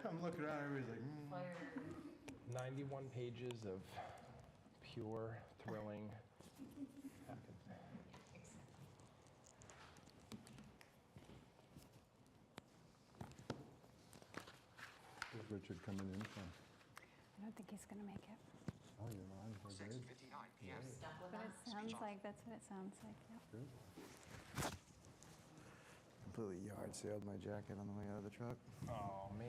I'm looking around, everybody's like, 91 pages of pure, thrilling. Where's Richard coming in from? I don't think he's going to make it. Oh, you're on for good. 6:59 p.m. But it sounds like, that's what it sounds like, yep. Good. Completely yard saled my jacket on the way out of the truck. Oh, man.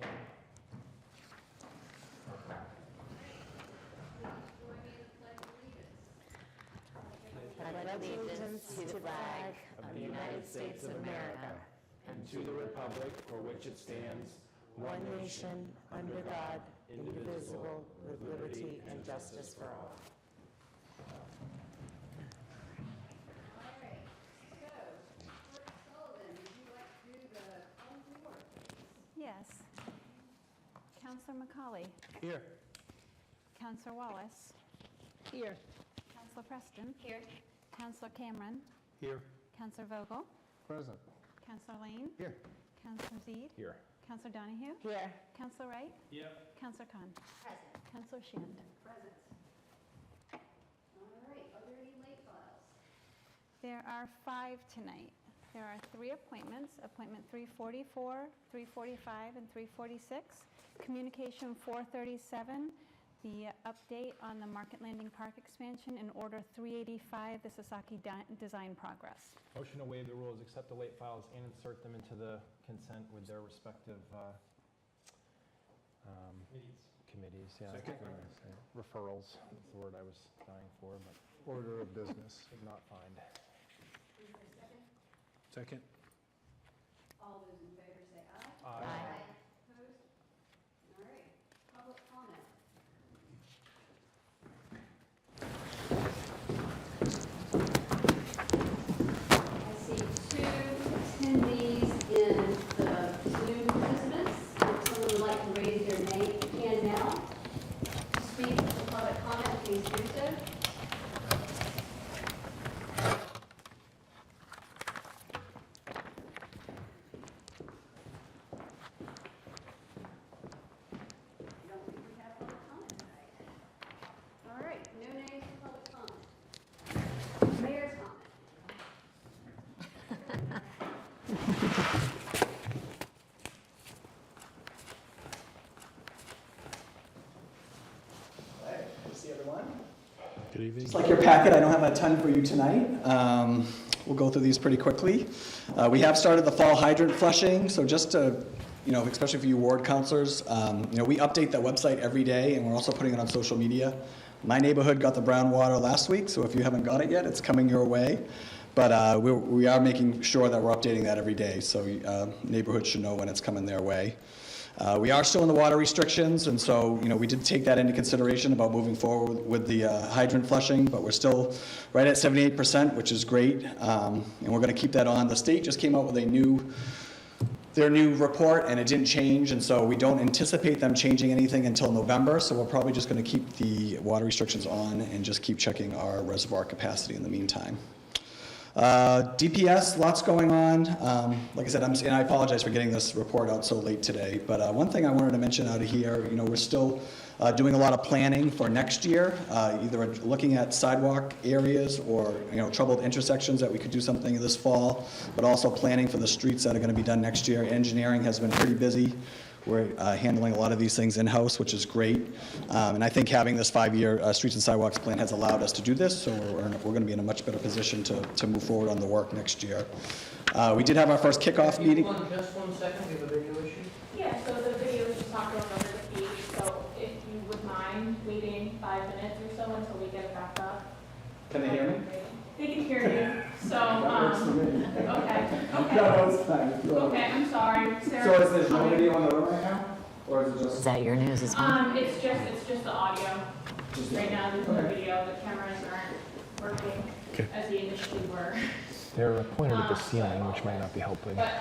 I pledge allegiance to the flag of the United States of America And to the republic for which it stands, one nation, under God, indivisible, with liberty and justice for all. All right, so, Clerk Sullivan, would you like to do the call to order, please? Yes. Counselor McCauley. Here. Counselor Wallace. Here. Counselor Preston. Here. Counselor Cameron. Here. Counselor Vogel. Present. Counselor Lane. Here. Counselor Zeed. Here. Counselor Donahue. Here. Counselor Wright. Yep. Counselor Khan. Present. Counselor Shand. Present. All right, are there any late files? There are 5 tonight. There are 3 appointments, appointment 344, 345, and 346. Communication 437, the update on the Market Landing Park expansion, and order 385, the Sasaki design progress. Motion to waive the rules, accept the late files, and insert them into the consent with their respective committees. Yeah, Second. referrals. That's the word I was dying for, but Order of business. could not find. Is there a second? Second. All those in favor say aye. Aye. Opposed? All right, public comment. I see 2 attendees in the Zoom participants. If someone would like to raise their hand now to speak to public comment, please do so. I don't think we have public comment tonight. All right, no names for public comment. Mayor's comment. Hi, good to see everyone. Good evening. Just like your packet, I don't have a ton for you tonight. We'll go through these pretty quickly. We have started the fall hydrant flushing, so just to, especially for you ward counselors, we update the website every day, and we're also putting it on social media. My neighborhood got the brown water last week, so if you haven't got it yet, it's coming your way. But we are making sure that we're updating that every day, so neighborhoods should know when it's coming their way. We are still in the water restrictions, and so we did take that into consideration about moving forward with the hydrant flushing, but we're still right at 78%, which is great, and we're going to keep that on. The state just came out with their new report, and it didn't change, and so we don't anticipate them changing anything until November, so we're probably just going to keep the water restrictions on and just keep checking our reservoir capacity in the meantime. DPS, lots going on. Like I said, and I apologize for getting this report out so late today, but one thing I wanted to mention out of here, we're still doing a lot of planning for next year, either looking at sidewalk areas or troubled intersections that we could do something this fall, but also planning for the streets that are going to be done next year. Engineering has been pretty busy. We're handling a lot of these things in-house, which is great. And I think having this 5-year streets and sidewalks plan has allowed us to do this, so we're going to be in a much better position to move forward on the work next year. We did have our first kickoff meeting. Just 1 second, we have a video issue. Yeah, so the video is just not going over the feed, so if you would mind waiting 5 minutes or so until we get it back up. Can they hear me? They can hear you, so, That works for me. okay. No, it's fine. Okay, I'm sorry. So Sarah- is there no video on the room right now? Or is it just? Is that your news as well? It's just the audio. Just Right now, there's no okay. video, the cameras aren't working as they initially were. They're pointed at the ceiling, which might not be helping. But,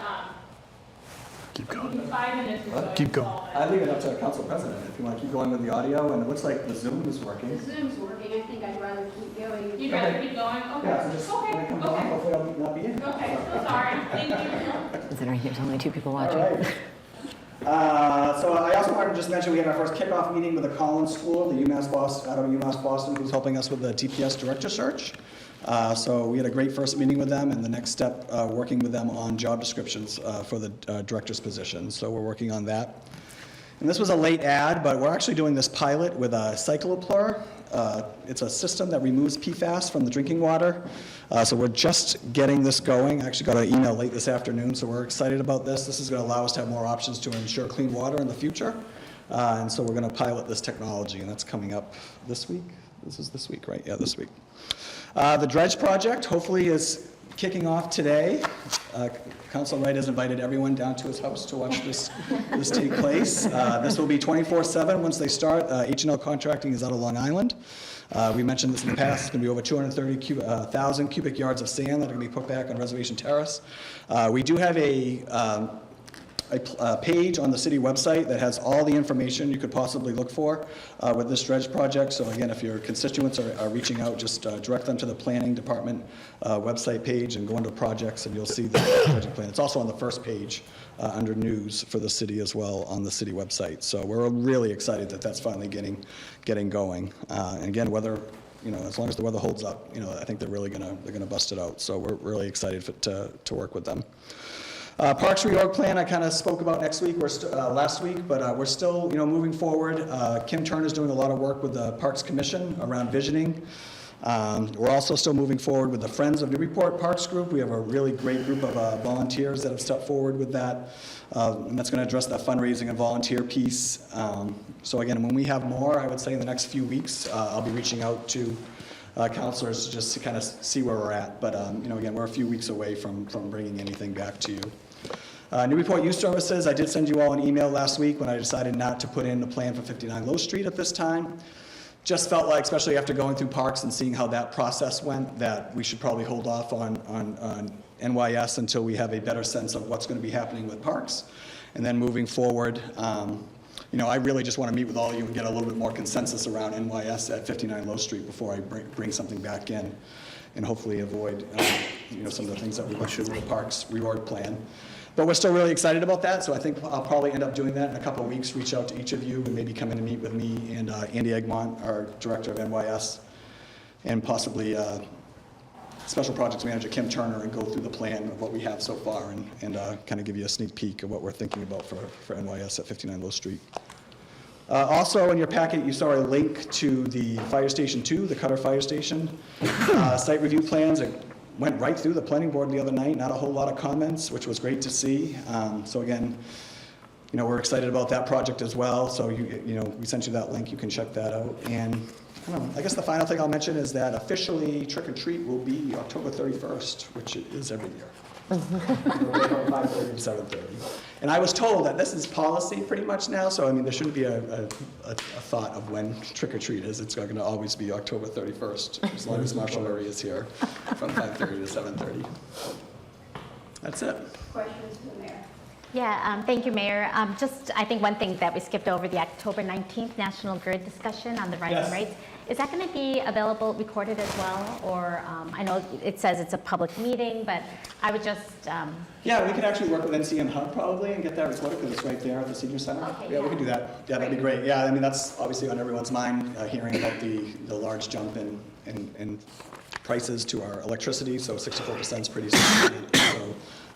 Keep going. 5 minutes or so. Keep going. I leave it up to the council president if you want to keep going with the audio, and it looks like the Zoom is working. The Zoom's working, I think I'd rather keep going. You'd rather keep going? Okay. Yeah, so just when it comes on, Okay. hopefully I'll not be in. Okay, so sorry. Thank you. Considering there's only 2 people All watching. right. So I also wanted to just mention we had our first kickoff meeting with the Collins School, the UMass Boston, out of UMass Boston, who's helping us with the TPS director search. So we had a great first meeting with them, and the next step, working with them on job descriptions for the director's position. So we're working on that. And this was a late ad, but we're actually doing this pilot with a Cycloplur. It's a system that removes PFAS from the drinking water. So we're just getting this going. I actually got an email late this afternoon, so we're excited about this. This is going to allow us to have more options to ensure clean water in the future. And so we're going to pilot this technology, and that's coming up this week. This is this week, right? Yeah, this week. The dredge project hopefully is kicking off today. Council Wright has invited everyone down to his house to watch this take place. This will be 24/7 once they start. H&L Contracting is out of Long Island. We mentioned this in the past. It's going to be over 230,000 cubic yards of sand that are going to be put back on Reservation Terrace. We do have a page on the city website that has all the information you could possibly look for with this dredge project. So again, if your constituents are reaching out, just direct them to the planning department website page and go into projects, and you'll see the dredging plan. It's also on the first page under news for the city as well on the city website. So we're really excited that that's finally getting going. And again, weather, as long as the weather holds up, I think they're really gonna bust it out. So we're really excited to work with them. Parks reorg plan I kind of spoke about last week, but we're still moving forward. Kim Turner's doing a lot of work with the Parks Commission around visioning. We're also still moving forward with the Friends of Newburyport Parks group. We have a really great group of volunteers that have stepped forward with that, and that's going to address that fundraising and volunteer piece. So again, when we have more, I would say in the next few weeks, I'll be reaching out to counselors just to kind of see where we're at. But again, we're a few weeks away from bringing anything back to you. Newburyport Youth Services, I did send you all an email last week when I decided not to put in the plan for 59 Low Street at this time. Just felt like, especially after going through parks and seeing how that process went, that we should probably hold off on NYS until we have a better sense of what's going to be happening with parks. And then moving forward, I really just want to meet with all of you and get a little bit more consensus around NYS at 59 Low Street before I bring something back in, and hopefully avoid some of the things that we went through with the parks reorg plan. But we're still really excited about that, so I think I'll probably end up doing that in a couple of weeks, reach out to each of you and maybe come in and meet with me and Andy Egmont, our director of NYS, and possibly Special Projects Manager Kim Turner, and go through the plan of what we have so far and kind of give you a sneak peek of what we're thinking about for NYS at 59 Low Street. Also, in your packet, you saw a link to the Fire Station 2, the Cutter Fire Station. Site review plans went right through the planning board the other night, not a whole lot of comments, which was great to see. So again, we're excited about that project as well. So we sent you that link, you can check that out. And I guess the final thing I'll mention is that officially Trick or Treat will be October 31st, which it is every year. From 5:30 to 7:30. And I was told that this is policy pretty much now, so there shouldn't be a thought of when Trick or Treat is. It's going to always be October 31st, as long as Marshall Murray is here, from 5:30 to 7:30. That's it. Questions for the mayor? Yeah, thank you, Mayor. I think one thing that we skipped over, the October 19th National Grid discussion on the rising Yes. rates. Is that going to be available, recorded as well? Or I know it says it's a public meeting, but I would just... Yeah, we could actually work with NCM Hub probably and get that recorded because it's right there at the senior center. Okay, Yeah, we yeah. can do that. Yeah, that'd be great. Yeah, that's obviously on everyone's mind, hearing about the large jump in prices to our electricity, so 64% is pretty significant. So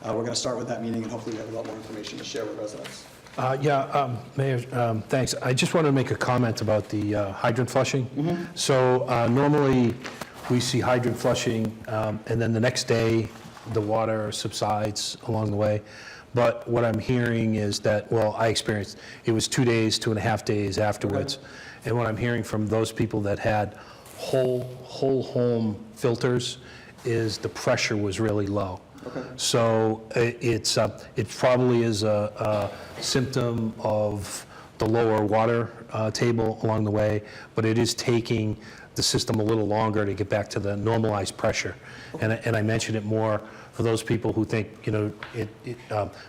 we're going to start with that meeting, and hopefully we have a lot more information to share with residents. Mayor, thanks. I just want to make a comment about the hydrant flushing. So normally, we see hydrant flushing, and then the next day, the water subsides along the way. But what I'm hearing is that, I experienced, it was 2 days, 2.5 days afterwards. And what I'm hearing from those people that had whole home filters is the pressure was really low. So it probably is a symptom of the lower water table along the way, but it is taking the system a little longer to get back to the normalized pressure. And I mention it more for those people who think,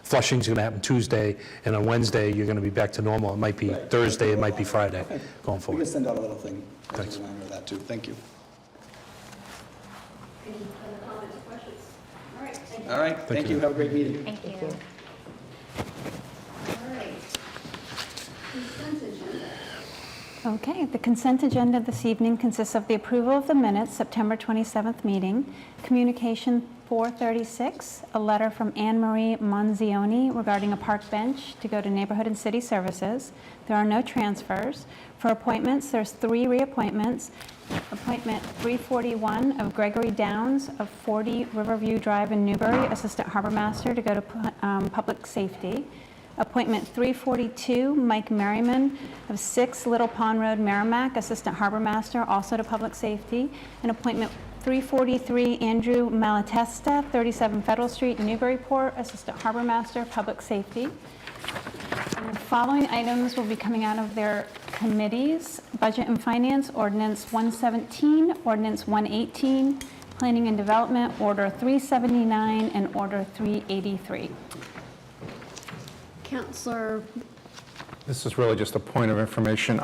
flushing's going to happen Tuesday, and on Wednesday, you're going to be back to normal. It might be Right. Thursday, it might be Friday, going We forward. can send out a little thing as Thanks. a reminder of that too. Thank you. Any other comments or questions? All right, thank you. All right, thank you. Have a great meeting. Thank you. All right. Consent agenda. Okay, the consent agenda this evening consists of the approval of the minutes, September 27th meeting, communication 436, a letter from Anne Marie Monzioni regarding a park bench to go to Neighborhood and City Services. There are no transfers. For appointments, there's 3 reappointments. Appointment 341 of Gregory Downs of 40 Riverview Drive in Newbury, Assistant Harbor Master to go to Public Safety. Appointment 342, Mike Merriman of 6 Little Pond Road, Merrimack, Assistant Harbor Master, also to Public Safety. And appointment 343, Andrew Malatesta, 37 Federal Street, Newburyport, Assistant Harbor Master, Public Safety. And the following items will be coming out of their committees: Budget and Finance, Ordinance 117, Ordinance 118, Planning and Development, Order 379, and Order 383. Counselor, This is really just a point of information.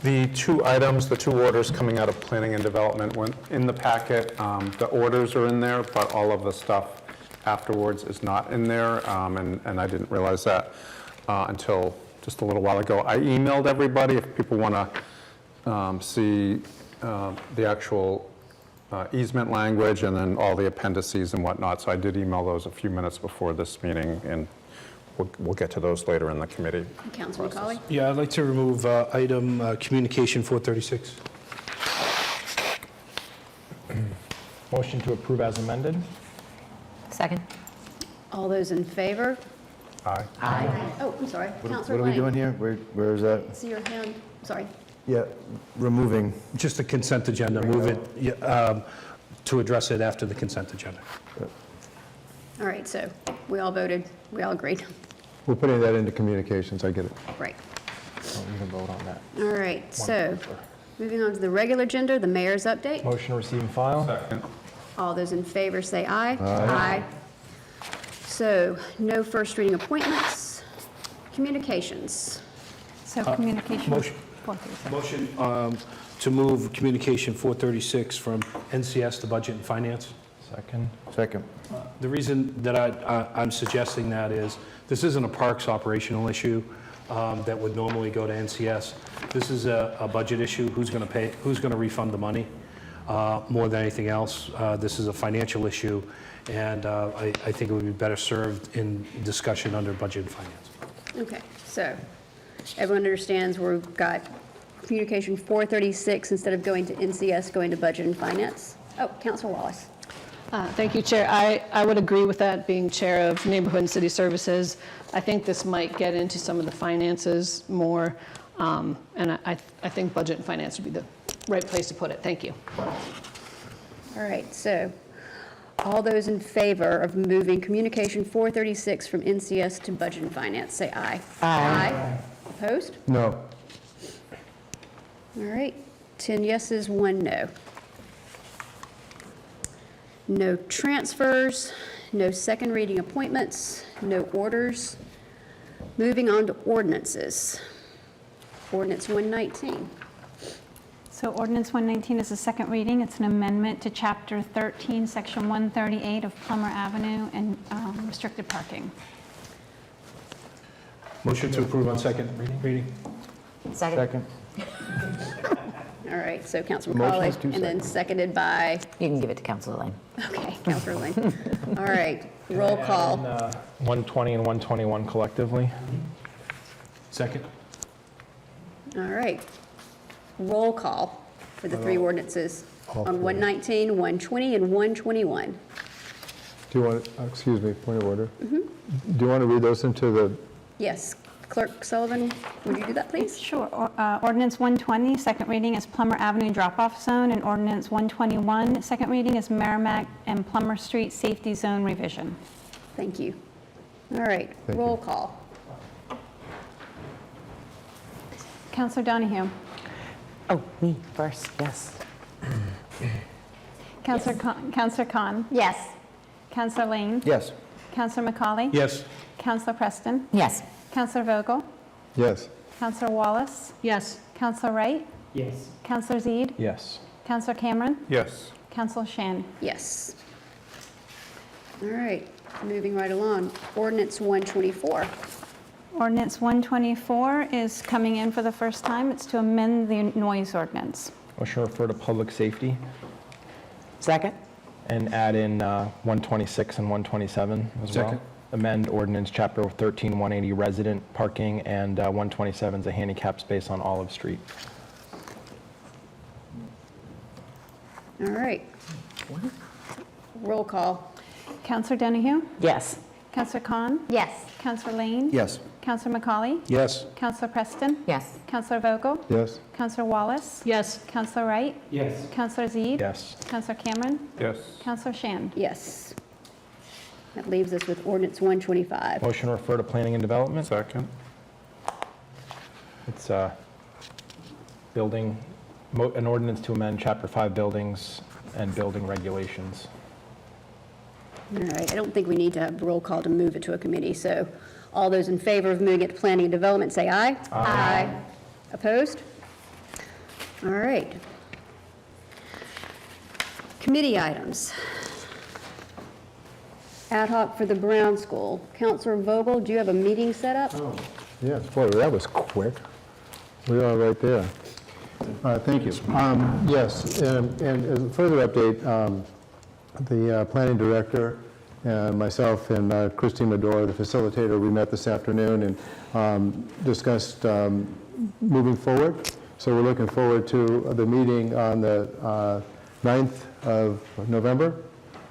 The 2 items, the 2 orders coming out of Planning and Development went in the packet. The orders are in there, but all of the stuff afterwards is not in there, and I didn't realize that until just a little while ago. I emailed everybody if people want to see the actual easement language and then all the appendices and whatnot, so I did email those a few minutes before this meeting, and we'll get to those later in the committee. Counselor McCauley? Yeah, I'd like to remove item communication 436. Motion to approve as amended? Second? All those in favor? Aye. Oh, I'm sorry. Counselor What are we Lane. doing here? Where is that? See your hand, sorry. Yeah, removing. Just the consent agenda, move it to address it after the consent agenda. All right, so we all voted, we all agreed. We're putting that into communications, I get it. Right. Oh, we can vote on that. All right, so moving on to the regular agenda, the mayor's update. Motion to receive and file? Second. All those in favor say aye. Aye. So no first reading appointments. Communications. So communication. motion. 436. Motion to move communication 436 from NCS to Budget and Finance. Second. Second. The reason that I'm suggesting that is, this isn't a parks operational issue that would normally go to NCS. This is a budget issue. Who's going to pay, who's going to refund the money? More than anything else, this is a financial issue, and I think it would be better served in discussion under Budget and Finance. Okay, so everyone understands we've got communication 436 instead of going to NCS, going to Budget and Finance. Oh, Counselor Wallace. Thank you, Chair. I would agree with that, being Chair of Neighborhood and City Services. I think this might get into some of the finances more, and I think Budget and Finance would be the right place to put it. Thank you. All right, so all those in favor of moving communication 436 from NCS to Budget and Finance, say aye. Aye. Opposed? No. All right, 10 yeses, 1 no. No transfers, no second reading appointments, no orders. Moving on to ordinances. Ordinance 119. So ordinance 119 is a second reading. It's an amendment to Chapter 13, Section 138 of Plummer Avenue and restricted parking. Motion to approve on second reading. Second. All right, so Councilor Motion is McCauley, 2 and then seconded by, You can give it to Councilor Lane. okay, Councilor Lane. All right, roll call. 120 and 121 collectively? Second. All right, roll call for the 3 ordinances on 119, 120, and 121. Do you want, excuse me, point of order? Do you want to read those into the, Yes, Clerk Sullivan, would you do that, please? Sure. Ordinance 120, second reading is Plummer Avenue drop-off zone, and ordinance 121, second reading is Merrimack and Plummer Street safety zone revision. Thank you. All right, Thank roll you. call. Counselor Donahue. Oh, me first, yes. Counselor Khan. Yes. Counselor Lane? Yes. Counselor McCauley? Yes. Counselor Preston? Yes. Counselor Vogel? Yes. Counselor Wallace? Yes. Counselor Wright? Yes. Counselor Zede? Yes. Counselor Cameron? Yes. Counselor Shan? Yes. All right, moving right along. Ordinance 124. Ordinance 124 is coming in for the first time. It's to amend the noise ordinance. Motion to refer to public safety Second? and add in 126 and 127 as well. Second. Amend ordinance chapter 13, 180 resident parking, and 127 is a handicap space on Olive Street. All right. Roll call. Counselor Donahue? Yes. Counselor Khan? Yes. Counselor Lane? Yes. Counselor McCauley? Yes. Counselor Preston? Yes. Counselor Vogel? Yes. Counselor Wallace? Yes. Counselor Wright? Yes. Counselor Zede? Yes. Counselor Cameron? Yes. Counselor Shan? Yes. That leaves us with ordinance 125. Motion to refer to planning and development. Second. It's building, an ordinance to amend chapter 5 buildings and building regulations. All right, I don't think we need to have roll call to move it to a committee, so all those in favor of moving it to planning and development, say aye. Aye. Opposed? All right. Committee items. Ad hoc for the Brown School. Counselor Vogel, do you have a meeting set up? Yes, boy, that was quick. We are right there. Thank you. Yes, and as a further update, the planning director, myself and Christine Medora, the facilitator, we met this afternoon and discussed moving forward. So we're looking forward to the meeting on the 9th of November,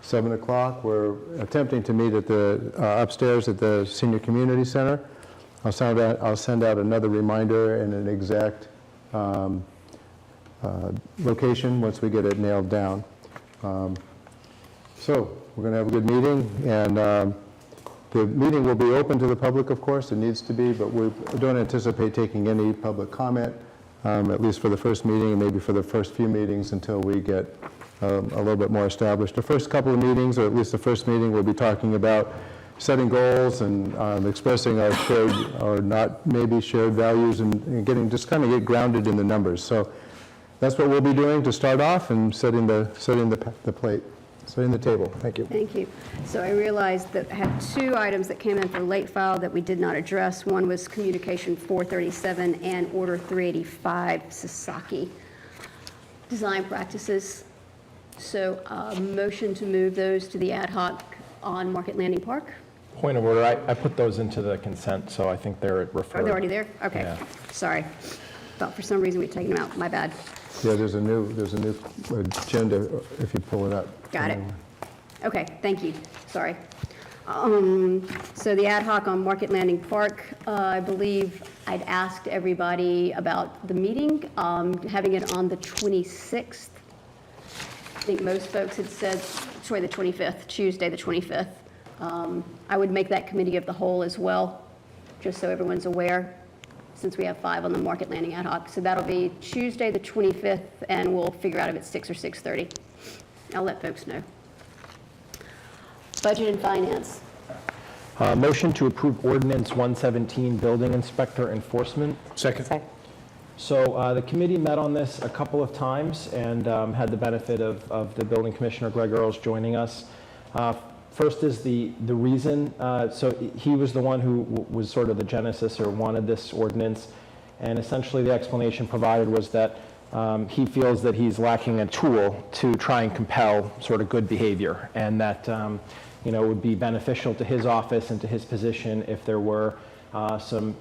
7 o'clock. We're attempting to meet at the upstairs at the Senior Community Center. I'll send out another reminder and an exact location once we get it nailed down. So we're going to have a good meeting, and the meeting will be open to the public, of course. It needs to be, but we don't anticipate taking any public comment, at least for the first meeting and maybe for the first few meetings until we get a little bit more established. The first couple of meetings, or at least the first meeting, we'll be talking about setting goals and expressing our shared or not maybe shared values and getting just kind of get grounded in the numbers. So that's what we'll be doing to start off and setting the plate. Setting the table. Thank you. Thank you. So I realized that I had two items that came in for late file that we did not address. One was Communication 437 and Order 385, Sasaki design practices. So motion to move those to the ad hoc on Market Landing Park. Point of order, I put those into the consent, so I think they're referred. Are they already there? Okay, Yeah. sorry. Thought for some reason we'd taken them out. My bad. Yeah, there's a new agenda if you pull it up. Got it. Okay, thank you. Sorry. So the ad hoc on Market Landing Park, I believe I'd asked everybody about the meeting, having it on the 26th. I think most folks had said, sorry, the 25th, Tuesday the 25th. I would make that committee of the whole as well, just so everyone's aware, since we have 5 on the Market Landing ad hoc. So that'll be Tuesday the 25th, and we'll figure out if it's 6 or 6:30. I'll let folks know. Budget and Finance. Motion to approve ordinance 117, building inspector enforcement. Second. So the committee met on this a couple of times and had the benefit of the building commissioner, Greg Earls, joining us. First is the reason. So he was the one who was sort of the genesis or wanted this ordinance. And essentially the explanation provided was that he feels that he's lacking a tool to try and compel sort of good behavior, and that it would be beneficial to his office and to his position if there were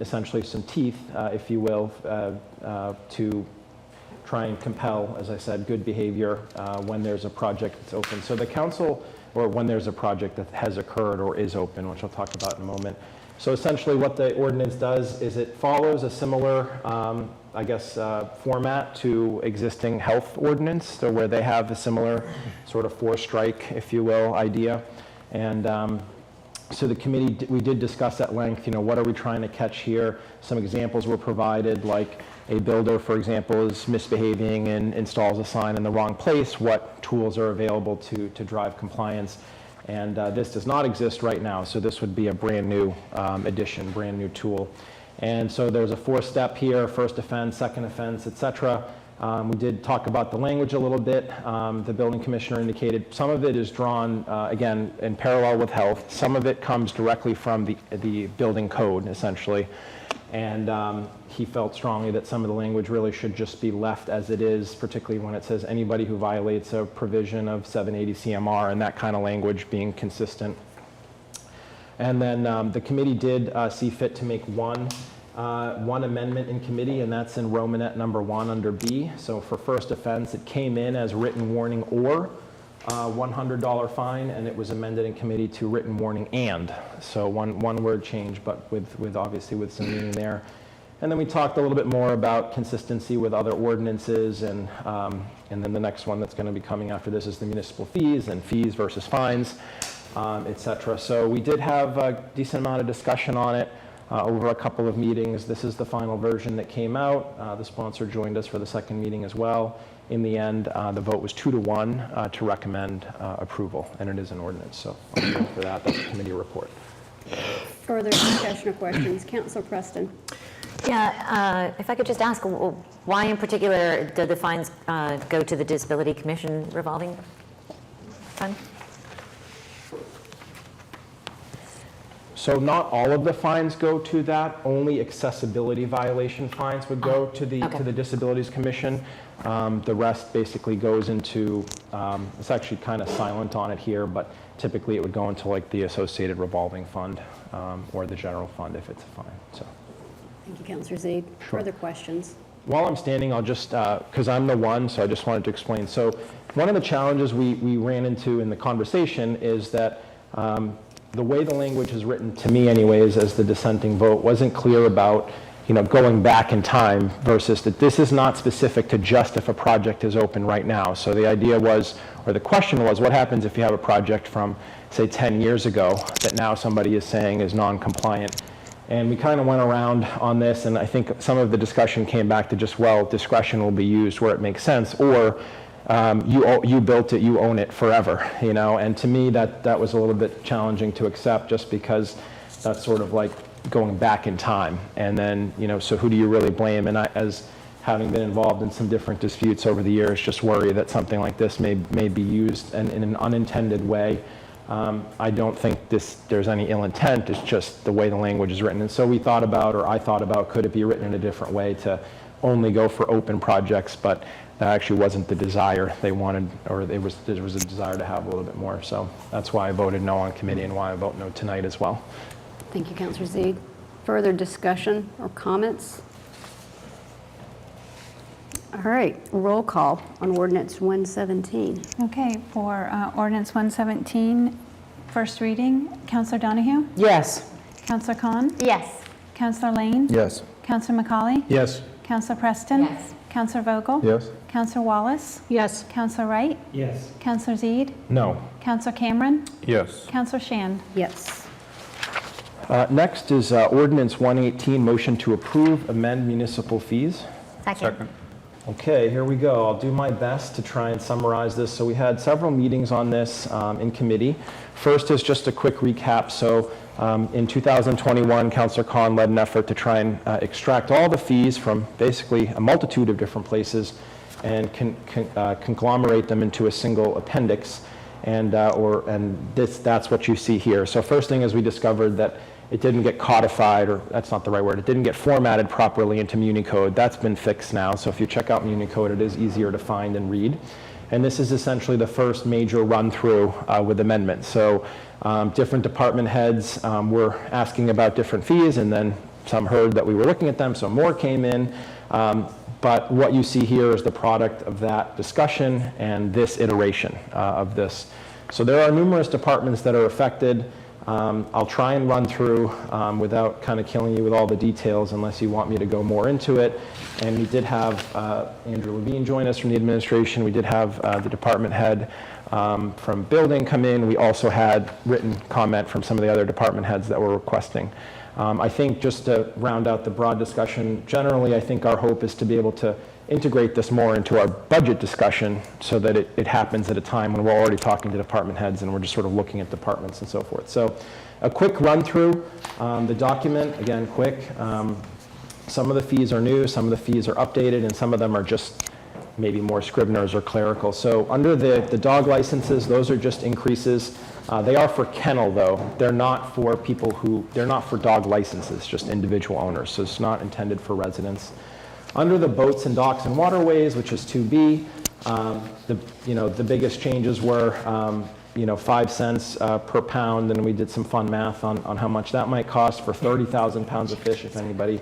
essentially some teeth, if you will, to try and compel, as I said, good behavior when there's a project that's open. So the council, or when there's a project that has occurred or is open, which I'll talk about in a moment. So essentially what the ordinance does is it follows a similar, format to existing health ordinance, so where they have a similar sort of 4-strike, if you will, idea. And so the committee, we did discuss at length, what are we trying to catch here? Some examples were provided, like a builder, for example, is misbehaving and installs a sign in the wrong place. What tools are available to drive compliance? And this does not exist right now, so this would be a brand-new addition, brand-new tool. And so there's a 4-step here: first offense, second offense, et cetera. We did talk about the language a little bit. The building commissioner indicated some of it is drawn, again, in parallel with health. Some of it comes directly from the building code, essentially. And he felt strongly that some of the language really should just be left as it is, particularly when it says anybody who violates a provision of 780 CMR, and that kind of language being consistent. And then the committee did see fit to make one amendment in committee, and that's in Romanet number 1 under B. So for first offense, it came in as written warning or $100 fine, and it was amended in committee to written warning and. So one word change, but with obviously with some meaning there. And then we talked a little bit more about consistency with other ordinances, and then the next one that's going to be coming after this is the municipal fees and fees versus fines, et cetera. So we did have a decent amount of discussion on it over a couple of meetings. This is the final version that came out. The sponsor joined us for the second meeting as well. In the end, the vote was 2-1 to recommend approval, and it is an ordinance. So I'll go for that. That's the committee report. Further discussion or questions? Councilor Preston. Yeah, if I could just ask, why in particular do the fines go to the Disability Commission revolving fund? So not all of the fines go to that. Only accessibility violation fines would go to the Disabilities Commission. The rest basically goes into, it's actually kind of silent on it here, but typically it would go into like the associated revolving fund or the general fund if it's a fine. So. Thank you, Councilor Zaid. Sure. Further questions? While I'm standing, I'll just, because I'm the one, so I just wanted to explain. So one of the challenges we ran into in the conversation is that the way the language is written, to me anyways, as the dissenting vote, wasn't clear about, going back in time versus that this is not specific to just if a project is open right now. So the idea was, or the question was, what happens if you have a project from, say, 10 years ago that now somebody is saying is non-compliant? And we kind of went around on this, and I think some of the discussion came back to just, well, discretion will be used where it makes sense, or you built it, you own it forever, And to me, that was a little bit challenging to accept, just because that's sort of like going back in time. And then, so who do you really blame? And I, as having been involved in some different disputes over the years, just worry that something like this may be used in an unintended way. I don't think there's any ill intent, it's just the way the language is written. And so I thought about, could it be written in a different way to only go for open projects, but that actually wasn't the desire they wanted, or there was a desire to have a little bit more. So that's why I voted no on committee and why I vote no tonight as well. Thank you, Councilor Zaid. Further discussion or comments? All right, roll call on Ordinance 117. Okay, for Ordinance 117, first reading, Councilor Donahue? Yes. Councilor Khan? Yes. Councilor Lane? Yes. Councilor McCauley? Yes. Councilor Preston? Yes. Councilor Vogel? Yes. Councilor Wallace? Yes. Councilor Wright? Yes. Councilor Zede? No. Councilor Cameron? Yes. Councilor Shan? Yes. Next is Ordinance 118, motion to approve, amend municipal fees. Second. Okay, here we go. I'll do my best to try and summarize this. So we had several meetings on this in committee. First is just a quick recap. So in 2021, Councilor Khan led an effort to try and extract all the fees from basically a multitude of different places and conglomerate them into a single appendix. And that's what you see here. So first thing is we discovered that it didn't get codified, or that's not the right word, it didn't get formatted properly into Municode. That's been fixed now, so if you check out Municode, it is easier to find and read. And this is essentially the first major run-through with amendments. So different department heads were asking about different fees, and then some heard that we were looking at them, so more came in. But what you see here is the product of that discussion and this iteration of this. So there are numerous departments that are affected. I'll try and run through without kind of killing you with all the details unless you want me to go more into it. And we did have Andrew Levine join us from the administration. We did have the department head from building come in. We also had written comment from some of the other department heads that were requesting. I think just to round out the broad discussion, generally, I think our hope is to be able to integrate this more into our budget discussion so that it happens at a time when we're already talking to department heads and we're just sort of looking at departments and so forth. So a quick run through the document, again, quick. Some of the fees are new, some of the fees are updated, and some of them are just maybe more Scribners or clerical. So under the dog licenses, those are just increases. They are for kennel, though. They're not for people they're not for dog licenses, just individual owners. So it's not intended for residents. Under the boats and docks and waterways, which is 2B, the biggest changes were 5 cents per pound, and we did some fun math on how much that might cost for 30,000 pounds of fish, if anybody,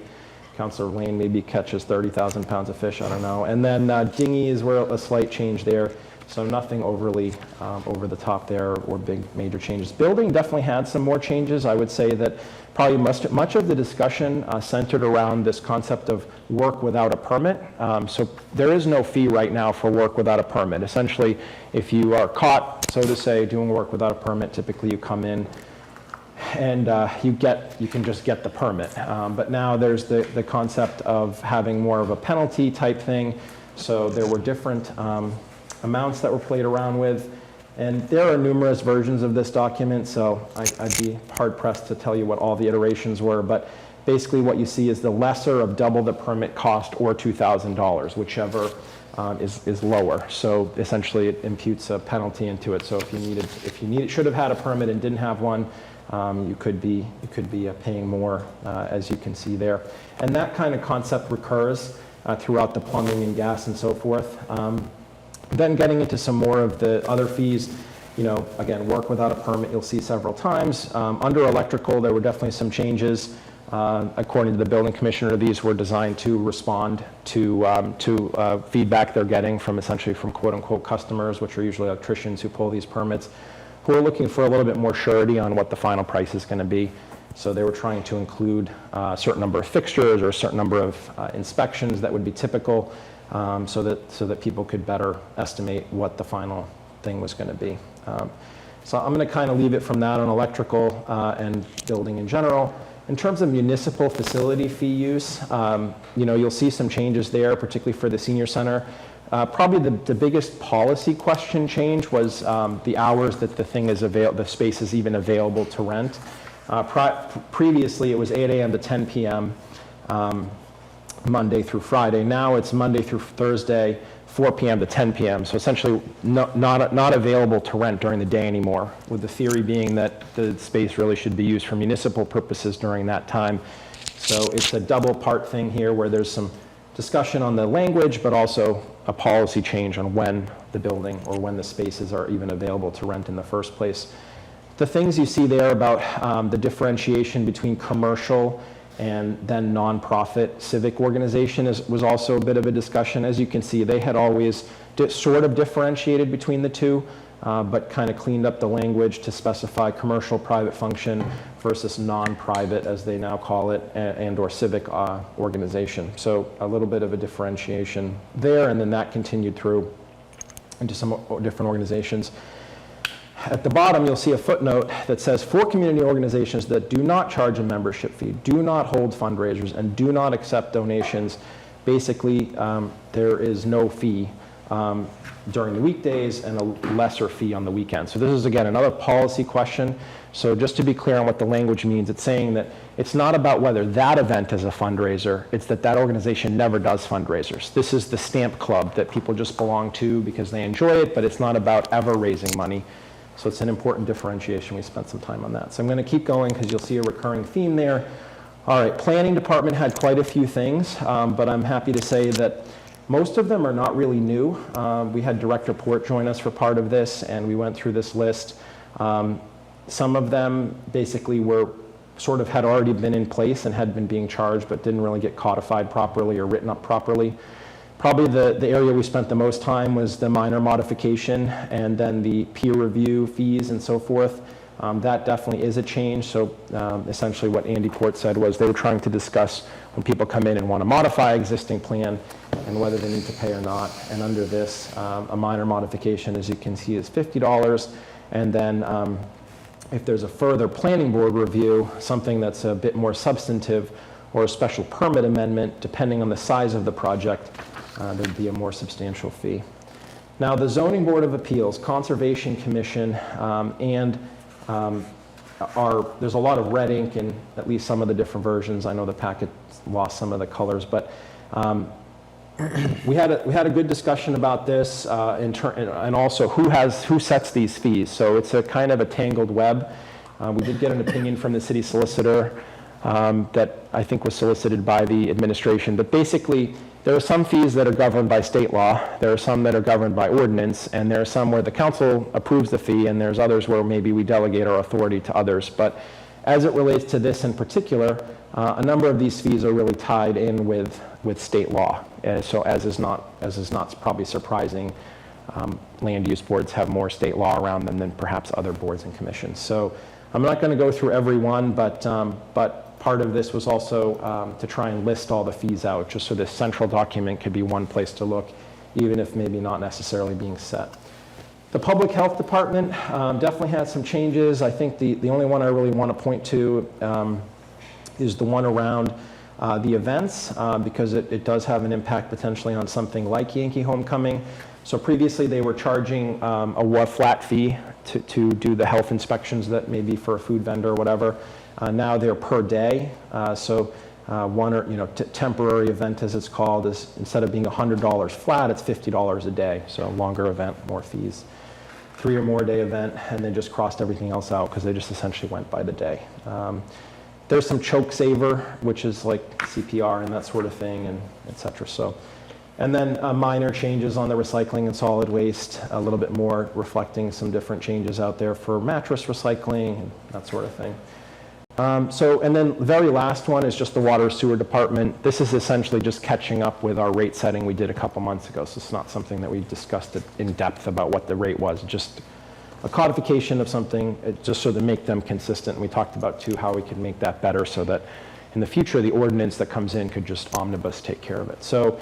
Councilor Lane maybe catches 30,000 pounds of fish, I don't know. And then dinghies were a slight change there, so nothing overly over the top there or big major changes. Building definitely had some more changes. I would say that probably much of the discussion centered around this concept of work without a permit. So there is no fee right now for work without a permit. Essentially, if you are caught, so to say, doing work without a permit, typically you come in and you can just get the permit. But now there's the concept of having more of a penalty type thing. So there were different amounts that were played around with. And there are numerous versions of this document, so I'd be hard-pressed to tell you what all the iterations were, but basically what you see is the lesser of double the permit cost or $2,000, whichever is lower. So essentially it imputes a penalty into it. So if you should have had a permit and didn't have one, you could be paying more, as you can see there. And that kind of concept recurs throughout the plumbing and gas and so forth. Then getting into some more of the other fees, again, work without a permit, you'll see several times. Under electrical, there were definitely some changes. According to the building commissioner, these were designed to respond to feedback they're getting from essentially from quote-unquote customers, which are usually electricians who pull these permits, who are looking for a little bit more surety on what the final price is going to be. So they were trying to include a certain number of fixtures or a certain number of inspections that would be typical. So that people could better estimate what the final thing was going to be. So I'm going to kind of leave it from that on electrical and building in general. In terms of municipal facility fee use, you'll see some changes there, particularly for the senior center. Probably the biggest policy question change was the hours that the space is even available to rent. Previously, it was 8 a.m. to 10 p.m. Monday through Friday. Now it's Monday through Thursday, 4 p.m. to 10 p.m. So essentially not available to rent during the day anymore, with the theory being that the space really should be used for municipal purposes during that time. So it's a double part thing here where there's some discussion on the language, but also a policy change on when the building or when the spaces are even available to rent in the first place. The things you see there about the differentiation between commercial and then nonprofit civic organization was also a bit of a discussion. As you can see, they had always sort of differentiated between the two, but kind of cleaned up the language to specify commercial private function versus non-private, as they now call it, and or civic organization. So a little bit of a differentiation there, and then that continued through into some different organizations. At the bottom, you'll see a footnote that says, for community organizations that do not charge a membership fee, do not hold fundraisers, and do not accept donations, basically, there is no fee during the weekdays and a lesser fee on the weekends. So this is, again, another policy question. So just to be clear on what the language means, it's saying that it's not about whether that event is a fundraiser, it's that organization never does fundraisers. This is the stamp club that people just belong to because they enjoy it, but it's not about ever raising money. So it's an important differentiation. We spent some time on that. So I'm going to keep going because you'll see a recurring theme there. All right, planning department had quite a few things, but I'm happy to say that most of them are not really new. We had Director Port join us for part of this, and we went through this list. Some of them basically had already been in place and had been being charged, but didn't really get codified properly or written up properly. Probably the area we spent the most time was the minor modification and then the peer review fees and so forth. That definitely is a change. So essentially what Andy Port said was they were trying to discuss when people come in and want to modify existing plan and whether they need to pay or not. And under this, a minor modification, as you can see, is $50. And then if there's a further planning board review, something that's a bit more substantive, or a special permit amendment, depending on the size of the project, there'd be a more substantial fee. Now, the Zoning Board of Appeals, Conservation Commission, there's a lot of red ink in at least some of the different versions. I know the packet lost some of the colors, but we had a good discussion about this, and also who sets these fees. So it's a kind of a tangled web. We did get an opinion from the city solicitor that I think was solicited by the administration. But basically, there are some fees that are governed by state law, there are some that are governed by ordinance, and there are some where the council approves the fee, and there's others where maybe we delegate our authority to others. But as it relates to this in particular, a number of these fees are really tied in with state law. So as is not probably surprising, land use boards have more state law around them than perhaps other boards and commissions. So I'm not going to go through every one, but part of this was also to try and list all the fees out, just so this central document could be one place to look, even if maybe not necessarily being set. The Public Health Department definitely had some changes. I think the only one I really want to point to is the one around the events, because it does have an impact potentially on something like Yankee Homecoming. So previously they were charging a flat fee to do the health inspections that may be for a food vendor or whatever. Now they're per day. Temporary event, as it's called, is instead of being $100 flat, it's $50 a day. So longer event, more fees. 3 or more day event, and they just crossed everything else out because they just essentially went by the day. There's some choke saver, which is like CPR and that sort of thing, and et cetera. So, and then minor changes on the recycling and solid waste, a little bit more reflecting some different changes out there for mattress recycling and that sort of thing. And then the very last one is just the Water Sewer Department. This is essentially just catching up with our rate setting we did a couple months ago. So it's not something that we discussed in depth about what the rate was, just a codification of something, just so to make them consistent. We talked about too how we could make that better so that in the future the ordinance that comes in could just omnibus take care of it. So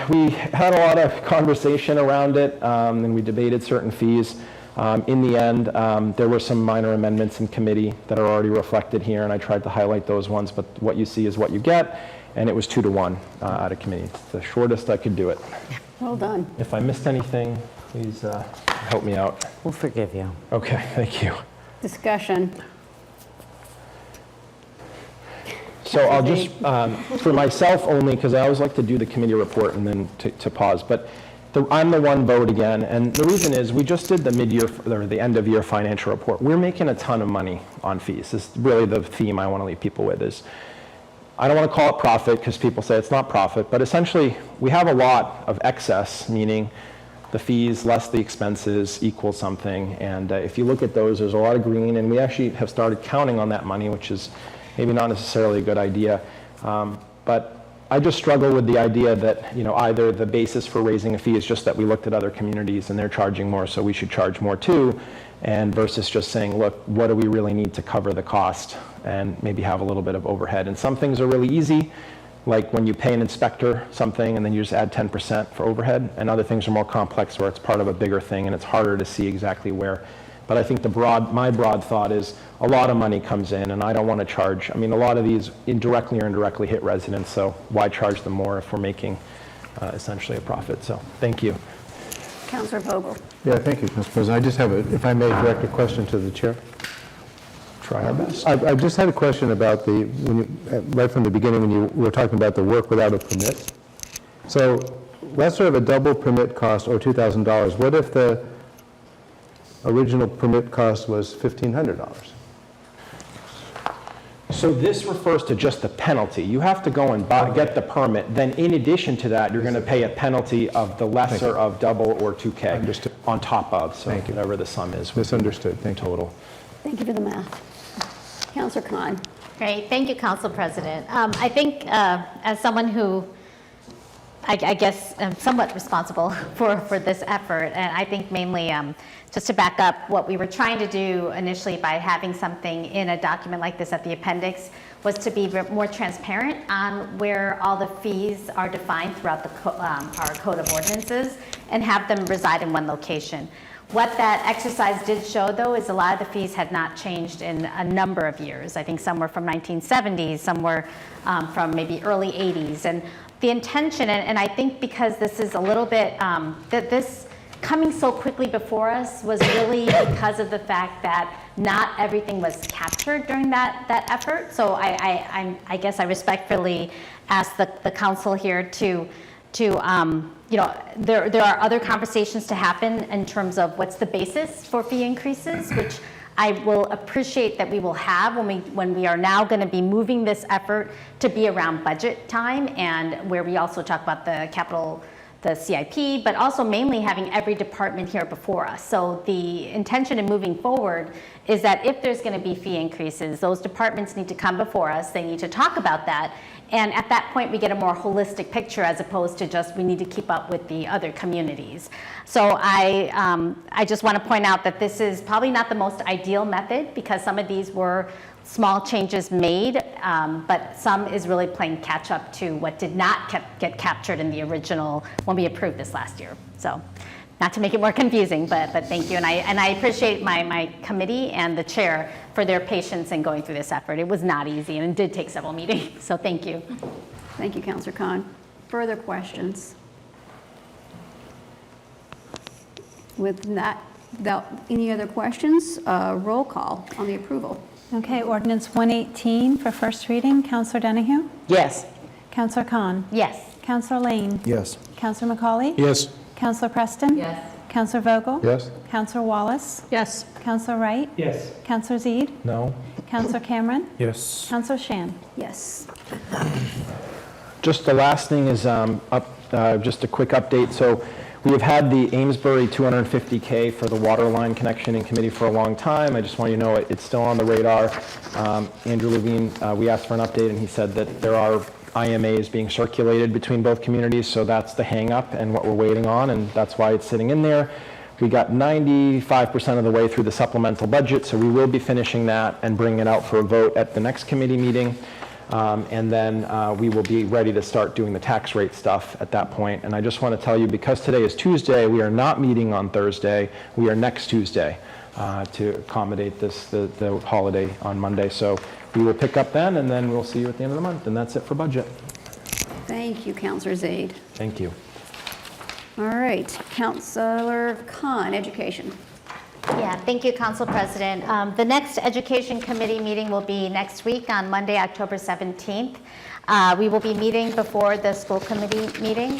we had a lot of conversation around it, and we debated certain fees. In the end, there were some minor amendments in committee that are already reflected here, and I tried to highlight those ones, but what you see is what you get, and it was 2-to-1 out of committee. It's the shortest I could do it. Well done. If I missed anything, please help me out. We'll forgive you. Okay, thank you. Discussion. So I'll just, for myself only, because I always like to do the committee report and then to pause, but I'm the one vote again, and the reason is we just did the mid-year, or the end-of-year financial report. We're making a ton of money on fees. This is really the theme I want to leave people with is, I don't want to call it profit because people say it's not profit, but essentially we have a lot of excess, meaning the fees less the expenses equal something, and if you look at those, there's a lot of green, and we actually have started counting on that money, which is maybe not necessarily a good idea, but I just struggle with the idea that, either the basis for raising a fee is just that we looked at other communities and they're charging more, so we should charge more too, and versus just saying, look, what do we really need to cover the cost and maybe have a little bit of overhead. And some things are really easy, like when you pay an inspector something and then you just add 10% for overhead, and other things are more complex where it's part of a bigger thing and it's harder to see exactly where. But I think my broad thought is a lot of money comes in, and I don't want to charge. I mean, a lot of these indirectly or indirectly hit residents, so why charge them more if we're making essentially a profit? So thank you. Councilor Vogel. Yeah, thank you, Mr. President. I just have if I may direct a question to the chair. Try our best. I just had a question about right from the beginning when you were talking about the work without a permit. So let's sort of a double permit cost or $2,000. What if the original permit cost was $1,500? So this refers to just the penalty. You have to go and get the permit. Then in addition to that, you're going to pay a penalty of the lesser of double or 2K Understood. on top of. So whatever the sum is. Misunderstood. Thank you. Total. Thank you for the math. Councilor Khan. Great, thank you, Council President. I think as someone who, I guess, am somewhat responsible for this effort, and I think mainly just to back up what we were trying to do initially by having something in a document like this at the appendix was to be more transparent on where all the fees are defined throughout our code of ordinances and have them reside in one location. What that exercise did show, though, is a lot of the fees had not changed in a number of years. I think some were from 1970s, some were from maybe early 80s. And the intention, and I think because this is a little bit, that this coming so quickly before us was really because of the fact that not everything was captured during that effort. So I guess I respectfully ask the council here to you know, there are other conversations to happen in terms of what's the basis for fee increases, which I will appreciate that we will have when we are now going to be moving this effort to be around budget time, and where we also talk about the CIP, but also mainly having every department here before us. So the intention in moving forward is that if there's going to be fee increases, those departments need to come before us, they need to talk about that, and at that point we get a more holistic picture as opposed to just we need to keep up with the other communities. So I just want to point out that this is probably not the most ideal method, because some of these were small changes made, but some is really playing catch up to what did not get captured in the original when we approved this last year. So not to make it more confusing, but thank you. And I appreciate my committee and the chair for their patience in going through this effort. It was not easy, and it did take several meetings, so thank you. Thank you, Councilor Khan. Further questions? Without any other questions, roll call on the approval. Okay, ordinance 118 for first reading. Councilor Donahue? Yes. Councilor Khan? Yes. Councilor Lane? Yes. Councilor McCauley? Yes. Councilor Preston? Yes. Councilor Vogel? Yes? Councilor Wallace? Yes. Councilor Wright? Yes. Councilor Zede? No? Councilor Cameron? Yes. Councilor Shan? Yes. Just the last thing is just a quick update. So we have had the Amesbury 250K for the water line connection in committee for a long time. I just want you to know it's still on the radar. Andrew Levine, we asked for an update, and he said that there are IMAs being circulated between both communities, so that's the hang up and what we're waiting on, and that's why it's sitting in there. We got 95% of the way through the supplemental budget, so we will be finishing that and bringing it out for a vote at the next committee meeting. And then we will be ready to start doing the tax rate stuff at that point. And I just want to tell you, because today is Tuesday, we are not meeting on Thursday. We are next Tuesday to accommodate the holiday on Monday. So we will pick up then, and then we'll see you at the end of the month. And that's it for budget. Thank you, Councilor Zade. Thank you. All right, Councilor Khan, Education. Yeah, thank you, Council President. The next Education Committee meeting will be next week on Monday, October 17th. We will be meeting before the school committee meeting.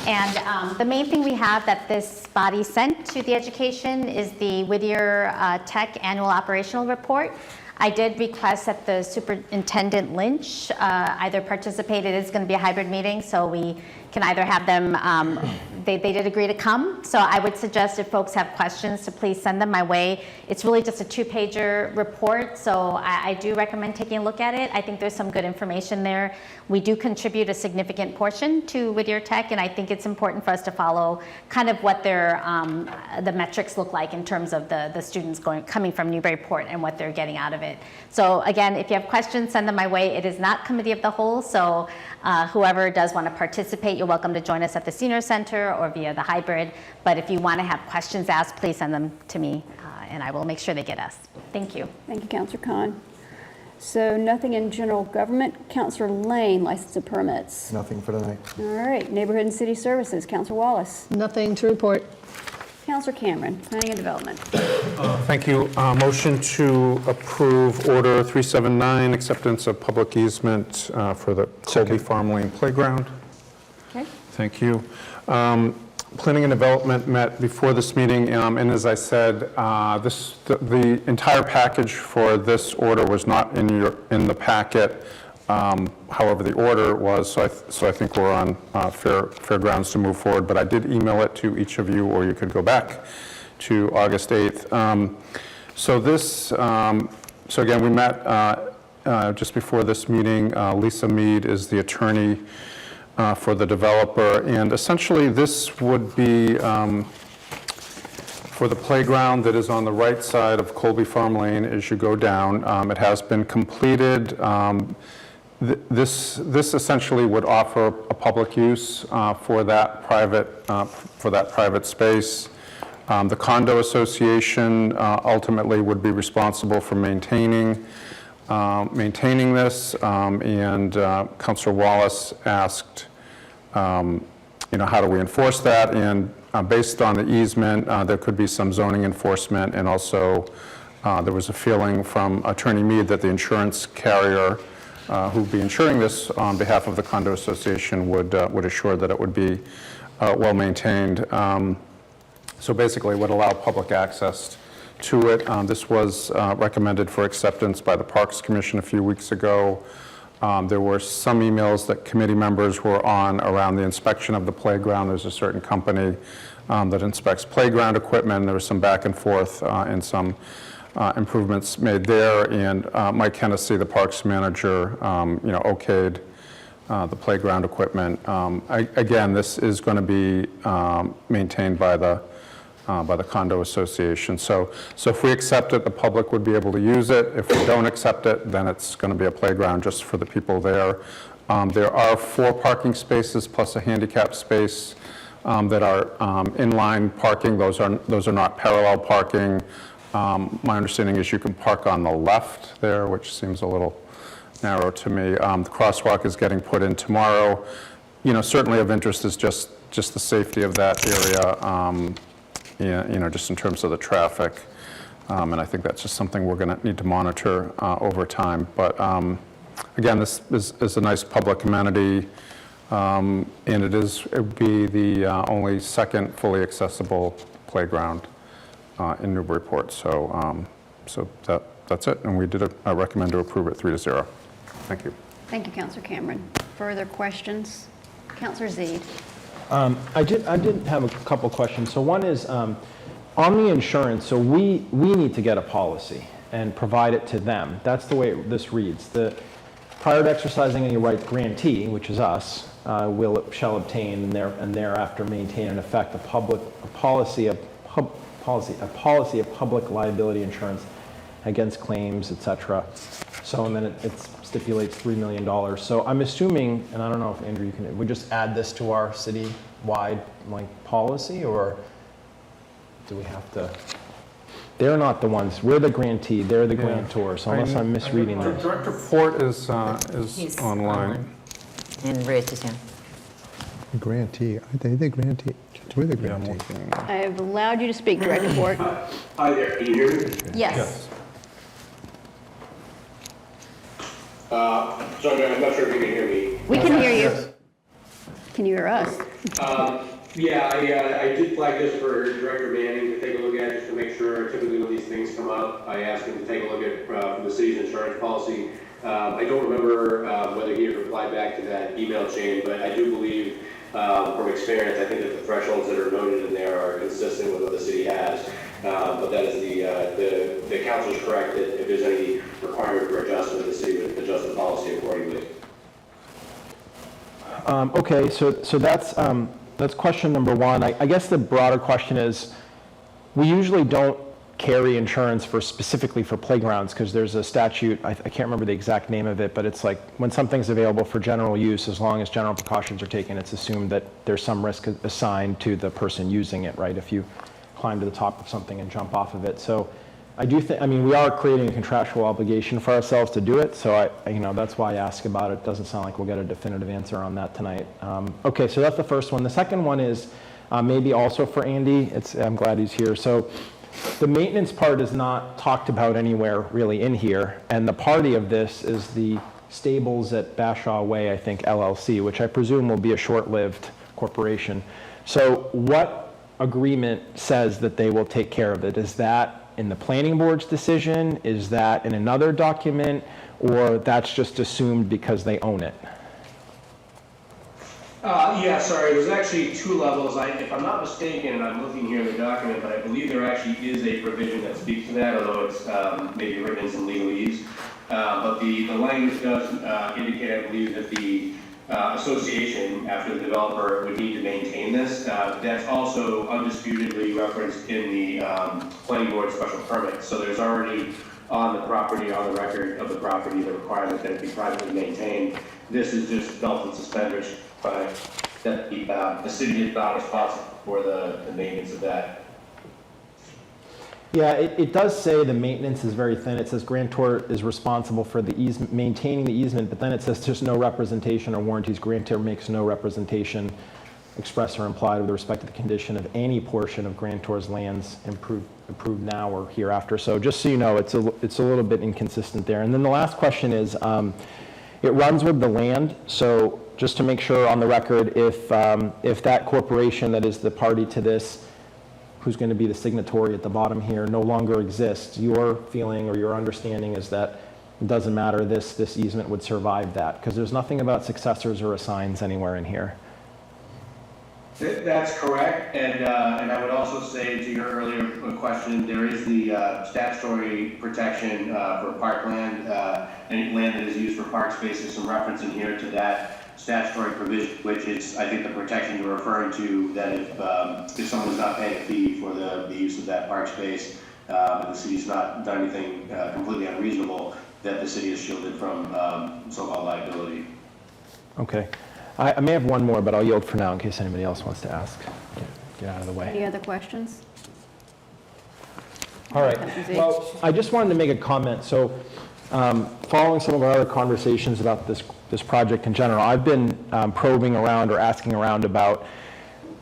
And the main thing we have that this body sent to the education is the Whittier Tech Annual Operational Report. I did request that the Superintendent Lynch either participate. It is going to be a hybrid meeting, so we can either have them, they did agree to come. So I would suggest if folks have questions to please send them my way. It's really just a 2-pager report, so I do recommend taking a look at it. I think there's some good information there. We do contribute a significant portion to Whittier Tech, and I think it's important for us to follow kind of what their the metrics look like in terms of the students coming from Newburyport and what they're getting out of it. So again, if you have questions, send them my way. It is not committee of the whole, so whoever does want to participate, you're welcome to join us at the Senior Center or via the hybrid. But if you want to have questions asked, please send them to me, and I will make sure they get asked. Thank you. Thank you, Councilor Khan. So nothing in general government. Councilor Lane, license and permits. Nothing for tonight. All right, Neighborhood and City Services. Councilor Wallace. Nothing to report. Councilor Cameron, Planning and Development. Thank you. Motion to approve Order 379, acceptance of public easement for the Colby Farm Lane Playground. Okay. Thank you. Planning and Development met before this meeting, and as I said, the entire package for this order was not in the packet. However, the order was, so I think we're on fair grounds to move forward, but I did email it to each of you, or you could go back to August 8th. So again, we met just before this meeting. Lisa Mead is the attorney for the developer, and essentially this would be For the playground that is on the right side of Colby Farm Lane as you go down, it has been completed. This essentially would offer a public use for that private space. The condo association ultimately would be responsible for maintaining this, and Councilor Wallace asked, how do we enforce that? And based on the easement, there could be some zoning enforcement, and also there was a feeling from Attorney Mead that the insurance carrier who would be insuring this on behalf of the condo association would assure that it would be well maintained. So basically, it would allow public access to it. This was recommended for acceptance by the Parks Commission a few weeks ago. There were some emails that committee members were on around the inspection of the playground. There's a certain company that inspects playground equipment. There was some back and forth and some improvements made there. And Mike Hennessy, the Parks manager, okayed the playground equipment. Again, this is going to be maintained by the condo association. So if we accept it, the public would be able to use it. If we don't accept it, then it's going to be a playground just for the people there. There are 4 parking spaces plus a handicap space that are inline parking. Those are not parallel parking. My understanding is you can park on the left there, which seems a little narrow to me. The crosswalk is getting put in tomorrow. Certainly of interest is just the safety of that area. Just in terms of the traffic. And I think that's just something we're going to need to monitor over time. But again, this is a nice public amenity, and it would be the only second fully accessible playground in Newburyport. So that's it, and we did recommend to approve it 3-0. Thank you. Thank you, Councilor Cameron. Further questions? Councilor Zede. I did have a couple questions. So one is, on the insurance, so we need to get a policy and provide it to them. That's the way this reads. Prior to exercising any right, grantee, which is us, shall obtain and thereafter maintain in effect a policy of public liability insurance against claims, etc. So, and then it stipulates $3 million. So I'm assuming, and I don't know if Andrew, we just add this to our city-wide policy, or do we have to? They're not the ones. We're the grantee. They're the grantor. So unless I'm misreading The this. direct report is He's online. And raised his hand. Grantee, are they the grantee? We're the grantee. I have allowed you to speak, Director Ford. Hi there, can you hear me? Yes. Sorry, I'm not sure if you can hear me. We can hear you. Can you hear us? Yeah, I did flag this for Director Manning to take a look at, just to make sure. Typically when these things come up, I ask him to take a look at the city's insurance policy. I don't remember whether he had replied back to that email chain, but I do believe from experience, I think that the thresholds that are noted in there are consistent with what the city has. But that is the council is correct that if there's any requirement for adjustment, the city would adjust the policy accordingly. Okay, so that's question number one. I guess the broader question is, we usually don't carry insurance specifically for playgrounds because there's a statute, I can't remember the exact name of it, but it's like when something's available for general use, as long as general precautions are taken, it's assumed that there's some risk assigned to the person using it, right? If you climb to the top of something and jump off of it. So I do think, we are creating a contractual obligation for ourselves to do it. So that's why I ask about it. It doesn't sound like we'll get a definitive answer on that tonight. Okay, so that's the first one. The second one is maybe also for Andy. I'm glad he's here. So the maintenance part is not talked about anywhere really in here. And the party of this is the stables at Bashaw Way, I think, LLC, which I presume will be a short-lived corporation. So what agreement says that they will take care of it? Is that in the planning board's decision? Is that in another document? Or that's just assumed because they own it? Yeah, sorry, there's actually 2 levels. If I'm not mistaken, and I'm looking here in the document, but I believe there actually is a provision that speaks to that, although it's maybe written in some legalese. But the language does indicate, I believe, that the association after the developer would need to maintain this. That's also undisputedly referenced in the planning board special permit. So there's already on the property, on the record of the property, the requirement that it be privately maintained. This is just belt and suspenders, but that the city is not responsible for the maintenance of that. Yeah, it does say the maintenance is very thin. It says grantor is responsible for the easement, maintaining the easement, but then it says just no representation or warranties. Grantor makes no representation, express or implied, with respect to the condition of any portion of grantor's lands improved now or hereafter. So just so you know, it's a little bit inconsistent there. And then the last question is, it runs with the land. So just to make sure on the record, if that corporation that is the party to this, who's going to be the signatory at the bottom here, no longer exists, your feeling or your understanding is that it doesn't matter, this easement would survive that, because there's nothing about successors or assigns anywhere in here. That's correct, and I would also say to your earlier question, there is the statutory protection for parkland, any land that is used for park spaces, some reference in here to that statutory provision, which is, I think, the protection you're referring to, that if someone's not paying a fee for the use of that park space, and the city's not done anything completely unreasonable, that the city is shielded from so-called liability. Okay. I may have one more, but I'll yield for now in case anybody else wants to ask. Get out of the way. Any other questions? All right. Well, I just wanted to make a comment. So, following some of our other conversations about this project in general, I've been probing around or asking around about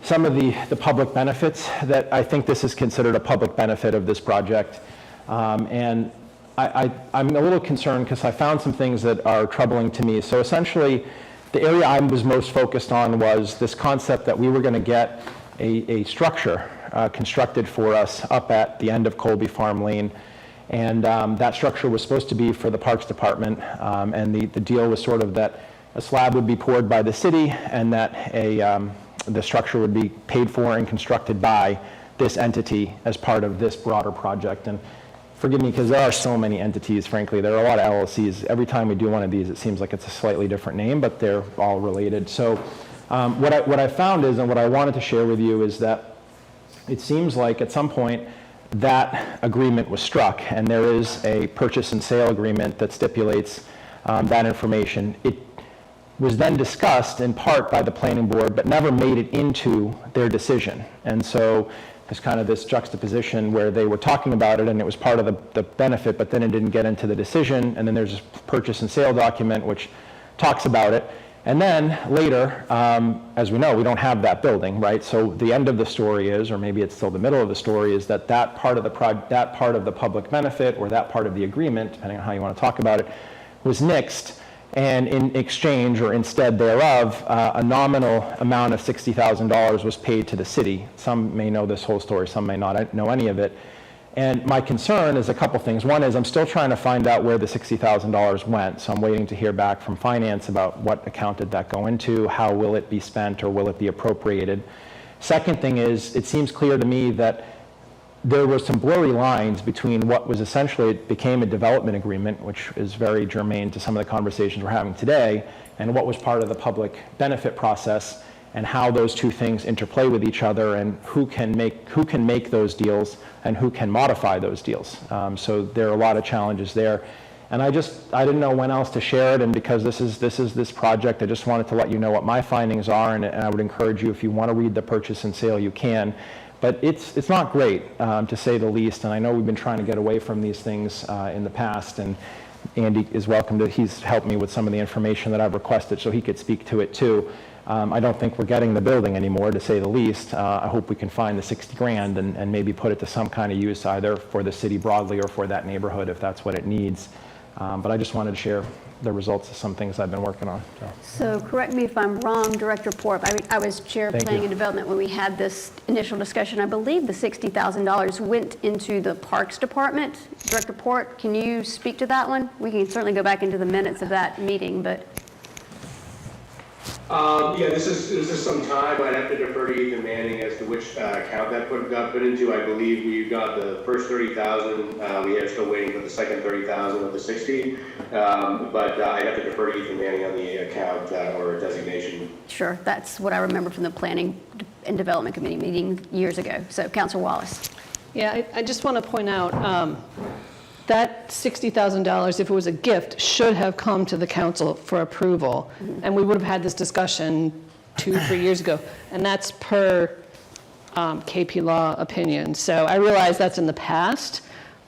some of the public benefits that I think this is considered a public benefit of this project. And I'm a little concerned because I found some things that are troubling to me. So essentially, the area I was most focused on was this concept that we were going to get a structure constructed for us up at the end of Colby Farm Lane. And that structure was supposed to be for the Parks Department. And the deal was sort of that a slab would be poured by the city and that the structure would be paid for and constructed by this entity as part of this broader project. And forgive me, because there are so many entities, frankly. There are a lot of LLCs. Every time we do one of these, it seems like it's a slightly different name, but they're all related. So what I found is, and what I wanted to share with you, is that it seems like at some point that agreement was struck, and there is a purchase and sale agreement that stipulates that information. It was then discussed in part by the planning board, but never made it into their decision. And so there's kind of this juxtaposition where they were talking about it and it was part of the benefit, but then it didn't get into the decision. And then there's this purchase and sale document which talks about it. And then later, as we know, we don't have that building, right? So the end of the story is, or maybe it's still the middle of the story, is that that part of the public benefit, or that part of the agreement, depending on how you want to talk about it, was nixed. And in exchange, or instead thereof, a nominal amount of $60,000 was paid to the city. Some may know this whole story, some may not know any of it. And my concern is a couple things. One is I'm still trying to find out where the $60,000 went. So I'm waiting to hear back from finance about what account did that go into, how will it be spent, or will it be appropriated. Second thing is, it seems clear to me that there were some blurry lines between what was essentially, it became a development agreement, which is very germane to some of the conversations we're having today, and what was part of the public benefit process, and how those two things interplay with each other, and who can make those deals and who can modify those deals. So there are a lot of challenges there. And I didn't know when else to share it, and because this is this project, I just wanted to let you know what my findings are, and I would encourage you, if you want to read the purchase and sale, you can. But it's not great, to say the least, and I know we've been trying to get away from these things in the past, and Andy is welcome to, he's helped me with some of the information that I've requested so he could speak to it too. I don't think we're getting the building anymore, to say the least. I hope we can find the 60 grand and maybe put it to some kind of use, either for the city broadly or for that neighborhood if that's what it needs. But I just wanted to share the results of some things I've been working on. So correct me if I'm wrong, Director Porp. I was Chair of Planning and Development when we had this initial discussion. I believe the $60,000 went into the Parks Department. Director Porp, can you speak to that one? We can certainly go back into the minutes of that meeting, but. Yeah, this is some time. I'd have to defer to Ethan Manning as to which account that got put into. I believe we got the first 30,000. We are still waiting for the second 30,000 of the 60. But I'd have to defer to Ethan Manning on the account or designation. Sure, that's what I remember from the Planning and Development Committee meeting years ago. So, Councilor Wallace. Yeah, I just want to point out that $60,000, if it was a gift, should have come to the council for approval. And we would have had this discussion 2-3 years ago. And that's per KP Law opinion. So I realize that's in the past,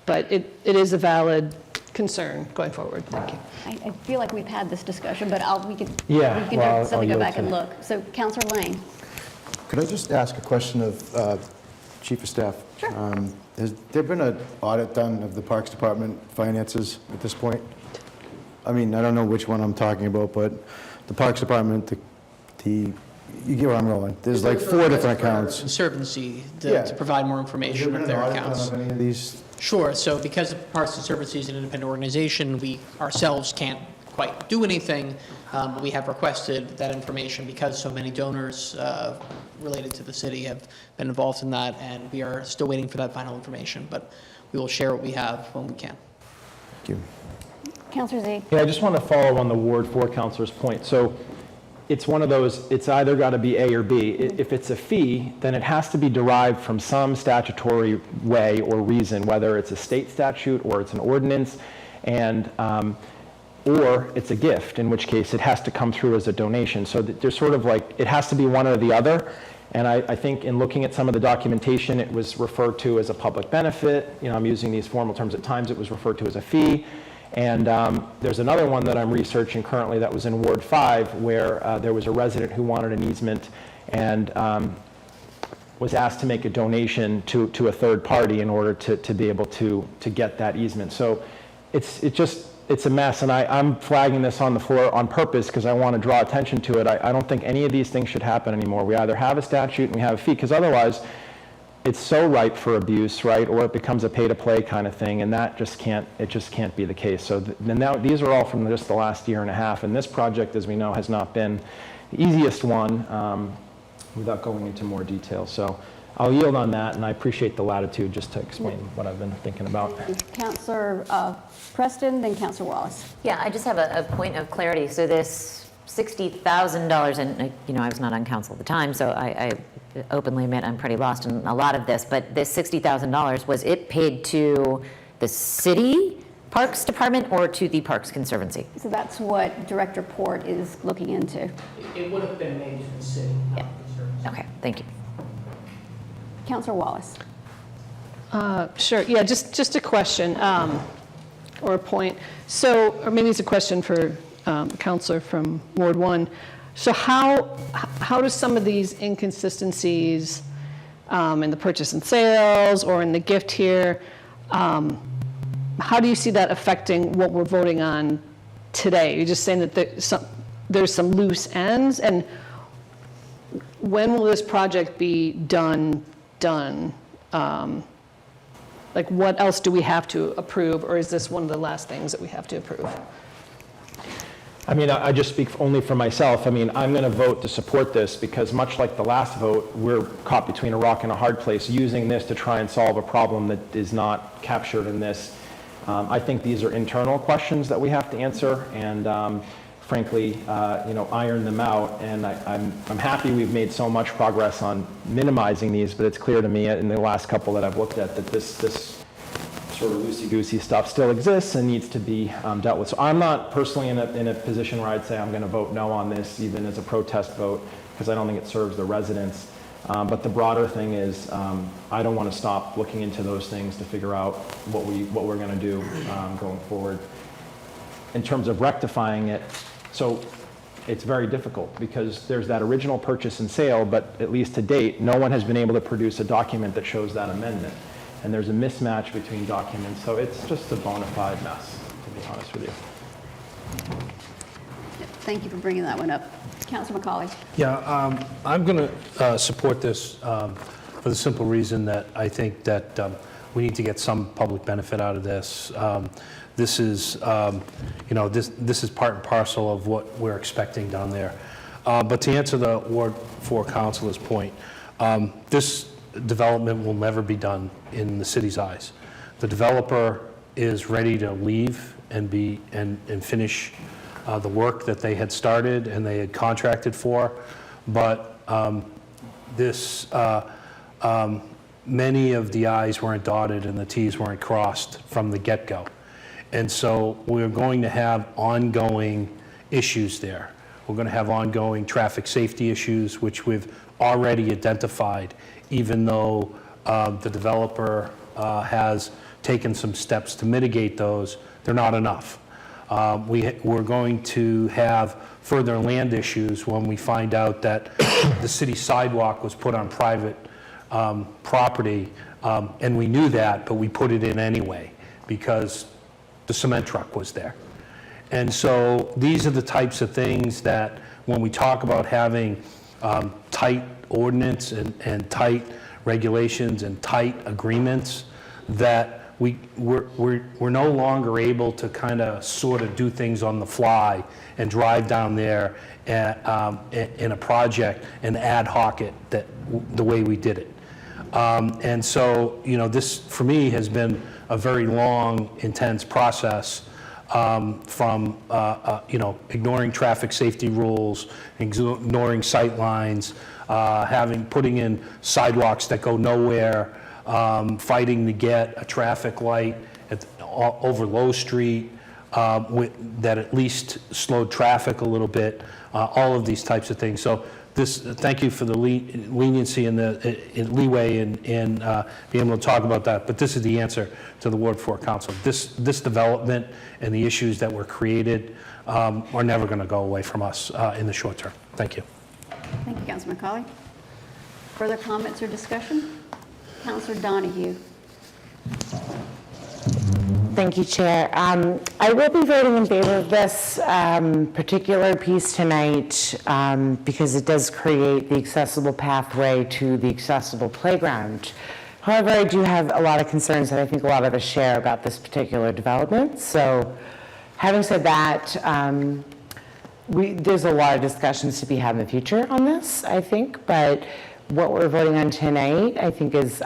but it is a valid concern going forward. Thank you. I feel like we've had this discussion, but we can well, certainly I'll go back yield and to- look. So, Councilor Lane. Could I just ask a question of Chief of Staff? Sure. Has there been an audit done of the Parks Department finances at this point? I mean, I don't know which one I'm talking about, but the Parks Department, you get where I'm going. There's like 4 different accounts. Conservancy Yeah. to provide more information of their accounts. Of any of these? Sure, so because Parks Conservancy is an independent organization, we ourselves can't quite do anything. We have requested that information because so many donors related to the city have been involved in that, and we are still waiting for that final information, but we will share what we have when we can. Thank you. Councilor Z. Yeah, I just want to follow on the Ward 4 councilor's point. So it's one of those, it's either got to be A or B. If it's a fee, then it has to be derived from some statutory way or reason, whether it's a state statute or it's an ordinance, and or it's a gift, in which case it has to come through as a donation. So there's sort of like, it has to be one or the other. And I think in looking at some of the documentation, it was referred to as a public benefit. You know, I'm using these formal terms. At times it was referred to as a fee. And there's another one that I'm researching currently that was in Ward 5, where there was a resident who wanted an easement and was asked to make a donation to a third party in order to be able to get that easement. So it's a mess, and I'm flagging this on the floor on purpose because I want to draw attention to it. I don't think any of these things should happen anymore. We either have a statute and we have a fee, because otherwise it's so ripe for abuse, right? Or it becomes a pay-to-play kind of thing, and that just can't be the case. So now these are all from just the last year and a half, and this project, as we know, has not been the easiest one without going into more detail. So I'll yield on that, and I appreciate the latitude just to explain what I've been thinking about. Councilor Preston, then Councilor Wallace. Yeah, I just have a point of clarity. So this $60,000, and I was not on council at the time, so I openly admit I'm pretty lost in a lot of this, but this $60,000, was it paid to the city Parks Department or to the Parks Conservancy? So that's what Director Port is looking into. It would have been made to the city, not the Conservancy. Okay, thank you. Councilor Wallace. Sure, yeah, just a question or a point. So, or maybe it's a question for Councilor from Ward 1. So how do some of these inconsistencies in the purchase and sales or in the gift here, how do you see that affecting what we're voting on today? You're just saying that there's some loose ends, and when will this project be done? Like, what else do we have to approve, or is this one of the last things that we have to approve? I mean, I just speak only for myself. I mean, I'm going to vote to support this because much like the last vote, we're caught between a rock and a hard place using this to try and solve a problem that is not captured in this. I think these are internal questions that we have to answer and frankly, iron them out. And I'm happy we've made so much progress on minimizing these, but it's clear to me in the last couple that I've looked at that this sort of loosey-goosey stuff still exists and needs to be dealt with. So I'm not personally in a position where I'd say I'm going to vote no on this, even as a protest vote, because I don't think it serves the residents. But the broader thing is, I don't want to stop looking into those things to figure out what we're going to do going forward. In terms of rectifying it, so it's very difficult because there's that original purchase and sale, but at least to date, no one has been able to produce a document that shows that amendment. And there's a mismatch between documents, so it's just a bona fide mess, to be honest with you. Thank you for bringing that one up. Councilor McCauley. Yeah, I'm going to support this for the simple reason that I think that we need to get some public benefit out of this. This is, this is part and parcel of what we're expecting down there. But to answer the Ward 4 councilor's point, this development will never be done in the city's eyes. The developer is ready to leave and finish the work that they had started and they had contracted for, but many of the I's weren't dotted and the T's weren't crossed from the get-go. And so we're going to have ongoing issues there. We're going to have ongoing traffic safety issues, which we've already identified, even though the developer has taken some steps to mitigate those. They're not enough. We're going to have further land issues when we find out that the city sidewalk was put on private property, and we knew that, but we put it in anyway because the cement truck was there. And so these are the types of things that when we talk about having tight ordinance and tight regulations and tight agreements, that we're no longer able to kind of sort of do things on the fly and drive down there in a project and ad hoc it the way we did it. And so, this for me has been a very long, intense process from ignoring traffic safety rules, ignoring sight lines, putting in sidewalks that go nowhere, fighting to get a traffic light over Low Street that at least slowed traffic a little bit, all of these types of things. So thank you for the leniency and the leeway in being able to talk about that. But this is the answer to the Ward 4 Council. This development and the issues that were created are never going to go away from us in the short term. Thank you. Thank you, Councilor McCauley. Further comments or discussion? Councilor Donahue. Thank you, Chair. I will be voting in favor of this particular piece tonight because it does create the accessible pathway to the accessible playground. However, I do have a lot of concerns that I think a lot of us share about this particular development. So having said that, there's a lot of discussions to be had in the future on this, I think, but what we're voting on tonight, I think, is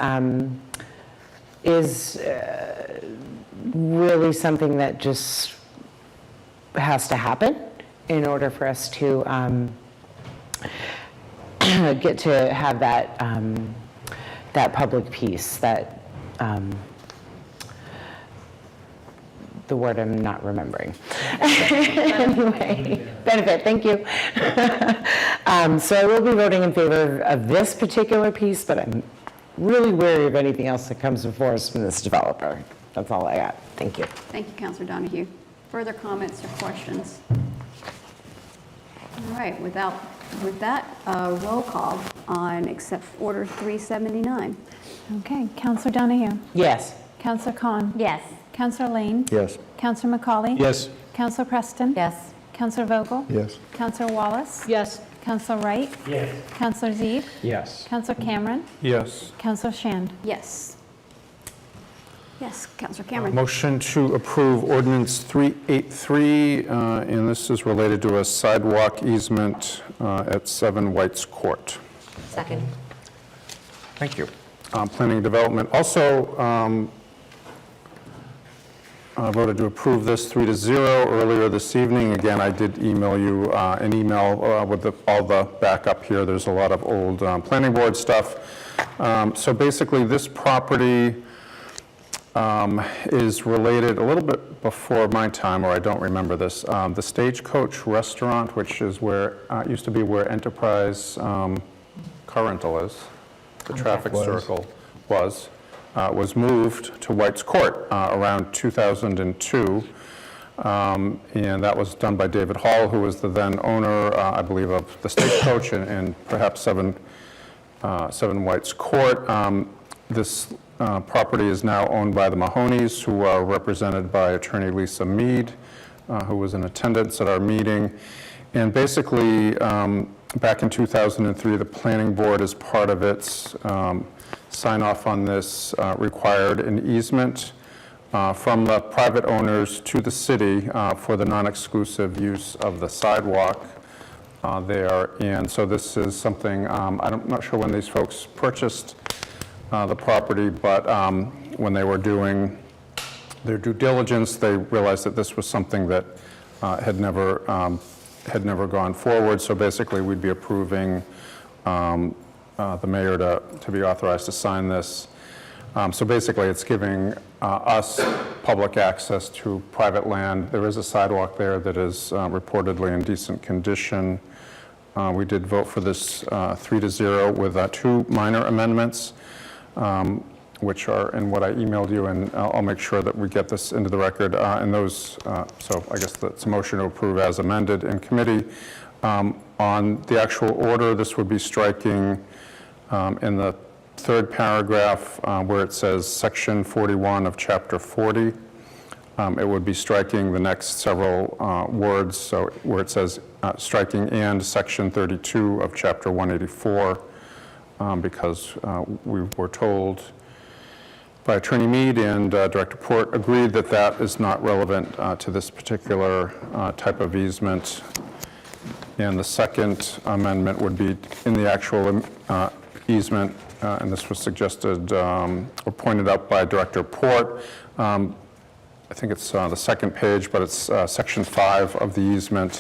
really something that just has to happen in order for us to get to have that that public piece, that the word I'm not remembering. Anyway, benefit, thank you. So I will be voting in favor of this particular piece, but I'm really wary of anything else that comes before us from this developer. That's all I got. Thank you. Thank you, Councilor Donahue. Further comments or questions? All right, with that, roll call on accept Order 379. Okay, Councilor Donahue? Yes. Councilor Khan? Yes. Councilor Lane? Yes. Councilor McCauley? Yes. Councilor Preston? Yes. Councilor Vogel? Yes. Councilor Wallace? Yes. Councilor Wright? Yes. Councilor Zeeb? Yes. Councilor Cameron? Yes. Councilor Shand? Yes. Yes, Councilor Cameron. Motion to approve Ordinance 383, and this is related to a sidewalk easement at 7 White's Court. Second. Thank you. Planning and Development also voted to approve this 3-0 earlier this evening. Again, I did email you an email with all the backup here. There's a lot of old planning board stuff. So basically, this property is related a little bit before my time, or I don't remember this. The Stagecoach Restaurant, which is where, used to be where Enterprise Car Rental is, the traffic circle was moved to White's Court around 2002. And that was done by David Hall, who was the then owner, I believe, of the Stagecoach and perhaps 7 White's Court. This property is now owned by the Mahoneys, who are represented by attorney Lisa Mead, who was in attendance at our meeting. And basically, back in 2003, the planning board, as part of its sign off on this, required an easement from the private owners to the city for the non-exclusive use of the sidewalk there. And so this is something, I'm not sure when these folks purchased the property, but when they were doing their due diligence, they realized that this was something that had never gone forward. So basically, we'd be approving the mayor to be authorized to sign this. So basically, it's giving us public access to private land. There is a sidewalk there that is reportedly in decent condition. We did vote for this 3-0 with 2 minor amendments, which are in what I emailed you, and I'll make sure that we get this into the record. And those, so I guess that's a motion to approve as amended in committee. On the actual order, this would be striking in the 3rd paragraph where it says section 41 of chapter 40. It would be striking the next several words, so where it says striking and section 32 of chapter 184, because we were told by Attorney Mead and Director Port agreed that that is not relevant to this particular type of easement. And the second amendment would be in the actual easement, and this was suggested or pointed out by Director Port. I think it's the second page, but it's section 5 of the easement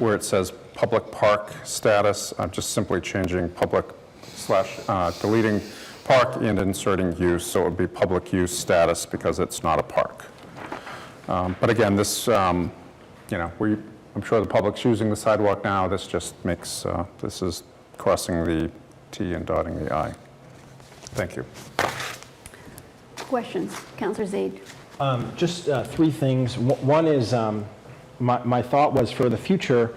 where it says public park status. I'm just simply changing public / deleting park and inserting use, so it would be public use status because it's not a park. But again, this, I'm sure the public's using the sidewalk now. This just makes, this is crossing the T and dotting the I. Thank you. Questions? Councilor Zaid. Just 3 things. One is, my thought was for the future,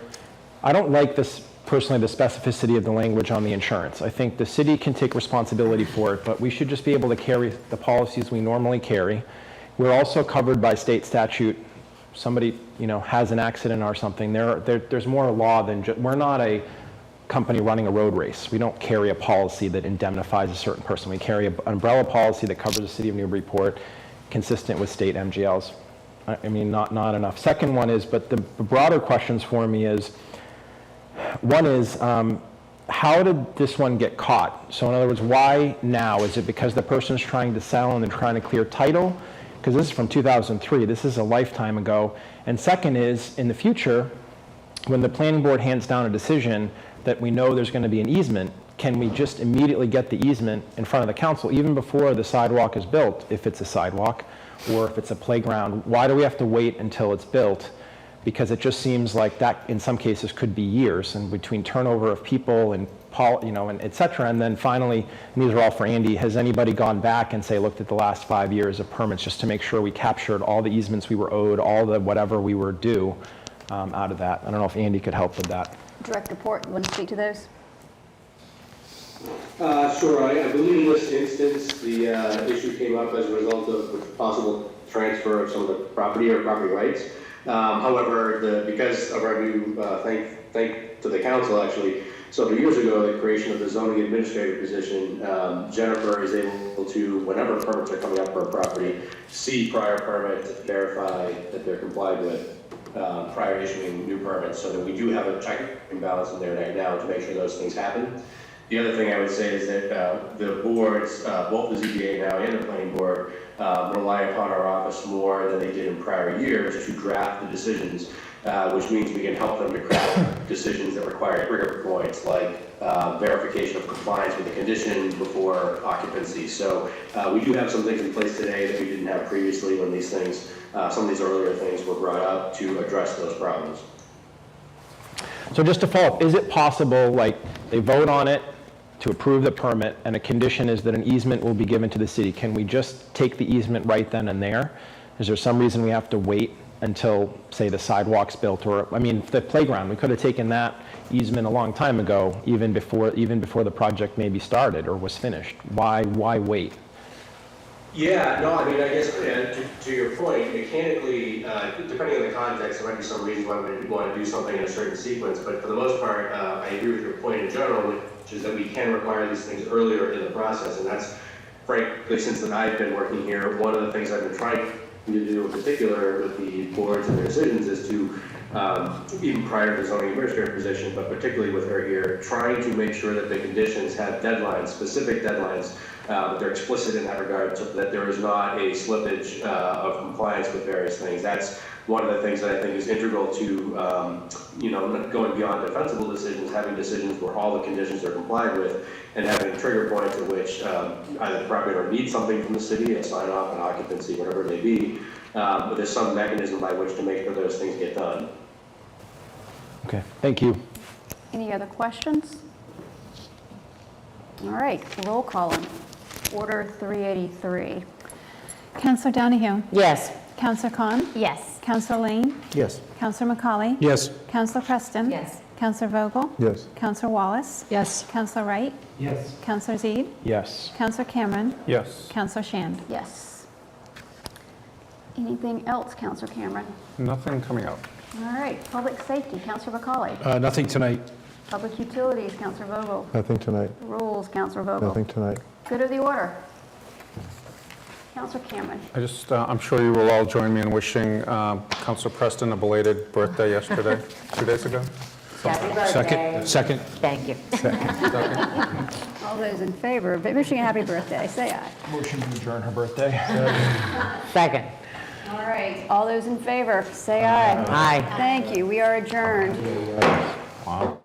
I don't like this, personally, the specificity of the language on the insurance. I think the city can take responsibility for it, but we should just be able to carry the policies we normally carry. We're also covered by state statute. Somebody, has an accident or something, there's more law than just, we're not a company running a road race. We don't carry a policy that indemnifies a certain person. We carry an umbrella policy that covers the city of Newburyport, consistent with state MGLs. I mean, not enough. Second one is, but the broader questions for me is, one is, how did this one get caught? So in other words, why now? Is it because the person's trying to sell and they're trying to clear title? Because this is from 2003. This is a lifetime ago. And second is, in the future, when the planning board hands down a decision that we know there's going to be an easement, can we just immediately get the easement in front of the council, even before the sidewalk is built, if it's a sidewalk, or if it's a playground? Why do we have to wait until it's built? Because it just seems like that, in some cases, could be years, and between turnover of people and, and et cetera. And then finally, and these are all for Andy, has anybody gone back and looked at the last 5 years of permits just to make sure we captured all the easements we were owed, all the whatever we were due out of that? I don't know if Andy could help with that. Director Port, you want to speak to those? Sure. I believe in this instance, the issue came up as a result of possible transfer of some of the property or property rights. However, because of our new, thank to the council actually, several years ago, the creation of the zoning administrator position, Jennifer is able to, whenever permits are coming up for a property, see prior permits, verify that they're complied with prior to issuing new permits, so that we do have a check and balance in there right now to make sure those things happen. The other thing I would say is that the boards, both the ZBA now and the planning board, rely upon our office more than they did in prior years to draft the decisions, which means we can help them to craft decisions that require trigger points like verification of compliance with the condition before occupancy. So we do have some things in place today that we didn't have previously when these things, some of these earlier things were brought up to address those problems. So just to follow up, is it possible, they vote on it to approve the permit, and a condition is that an easement will be given to the city? Can we just take the easement right then and there? Is there some reason we have to wait until, say, the sidewalk's built? Or, the playground, we could have taken that easement a long time ago, even before the project maybe started or was finished. Why wait? Yeah, no, I guess to your point, mechanically, depending on the context, there might be some reasons why we want to do something in a certain sequence, but for the most part, I agree with your point in general, which is that we can require these things earlier in the process, and that's, frankly, since I've been working here, one of the things I've been trying to do in particular with the boards and their decisions is to even prior to the zoning administrator position, but particularly with her here, trying to make sure that the conditions have deadlines, specific deadlines, that they're explicit in that regard, so that there is not a slippage of compliance with various things. That's one of the things that I think is integral to, going beyond defensible decisions, having decisions where all the conditions are complied with, and having a trigger point at which either the property owner needs something from the city, a sign off, an occupancy, whatever it may be, but there's some mechanism by which to make sure those things get done. Okay, thank you. Any other questions? All right, roll call on Order 383. Counselor Donahue? Yes. Counselor Khan? Yes. Counselor Lane? Yes. Counselor McCauley? Yes. Counselor Preston? Yes. Counselor Vogel? Yes. Counselor Wallace? Yes. Counselor Wright? Yes. Counselor Zede? Yes. Counselor Cameron? Yes. Counselor Shand? Yes. Anything else, Counselor Cameron? Nothing coming out. All right, Public Safety, Counselor McCauley. Nothing tonight. Public Utilities, Counselor Vogel. Nothing tonight. Rules, Counselor Vogel. Nothing tonight. Good of the order. Counselor Cameron. I just, I'm sure you will all join me in wishing Councilor Preston a belated birthday yesterday, 2 days ago. Happy birthday. Second. Thank you. All those in favor of wishing a happy birthday, say aye. Motion to adjourn her birthday. Second. All right, all those in favor, say aye. Aye. Thank you, we are adjourned. Wow.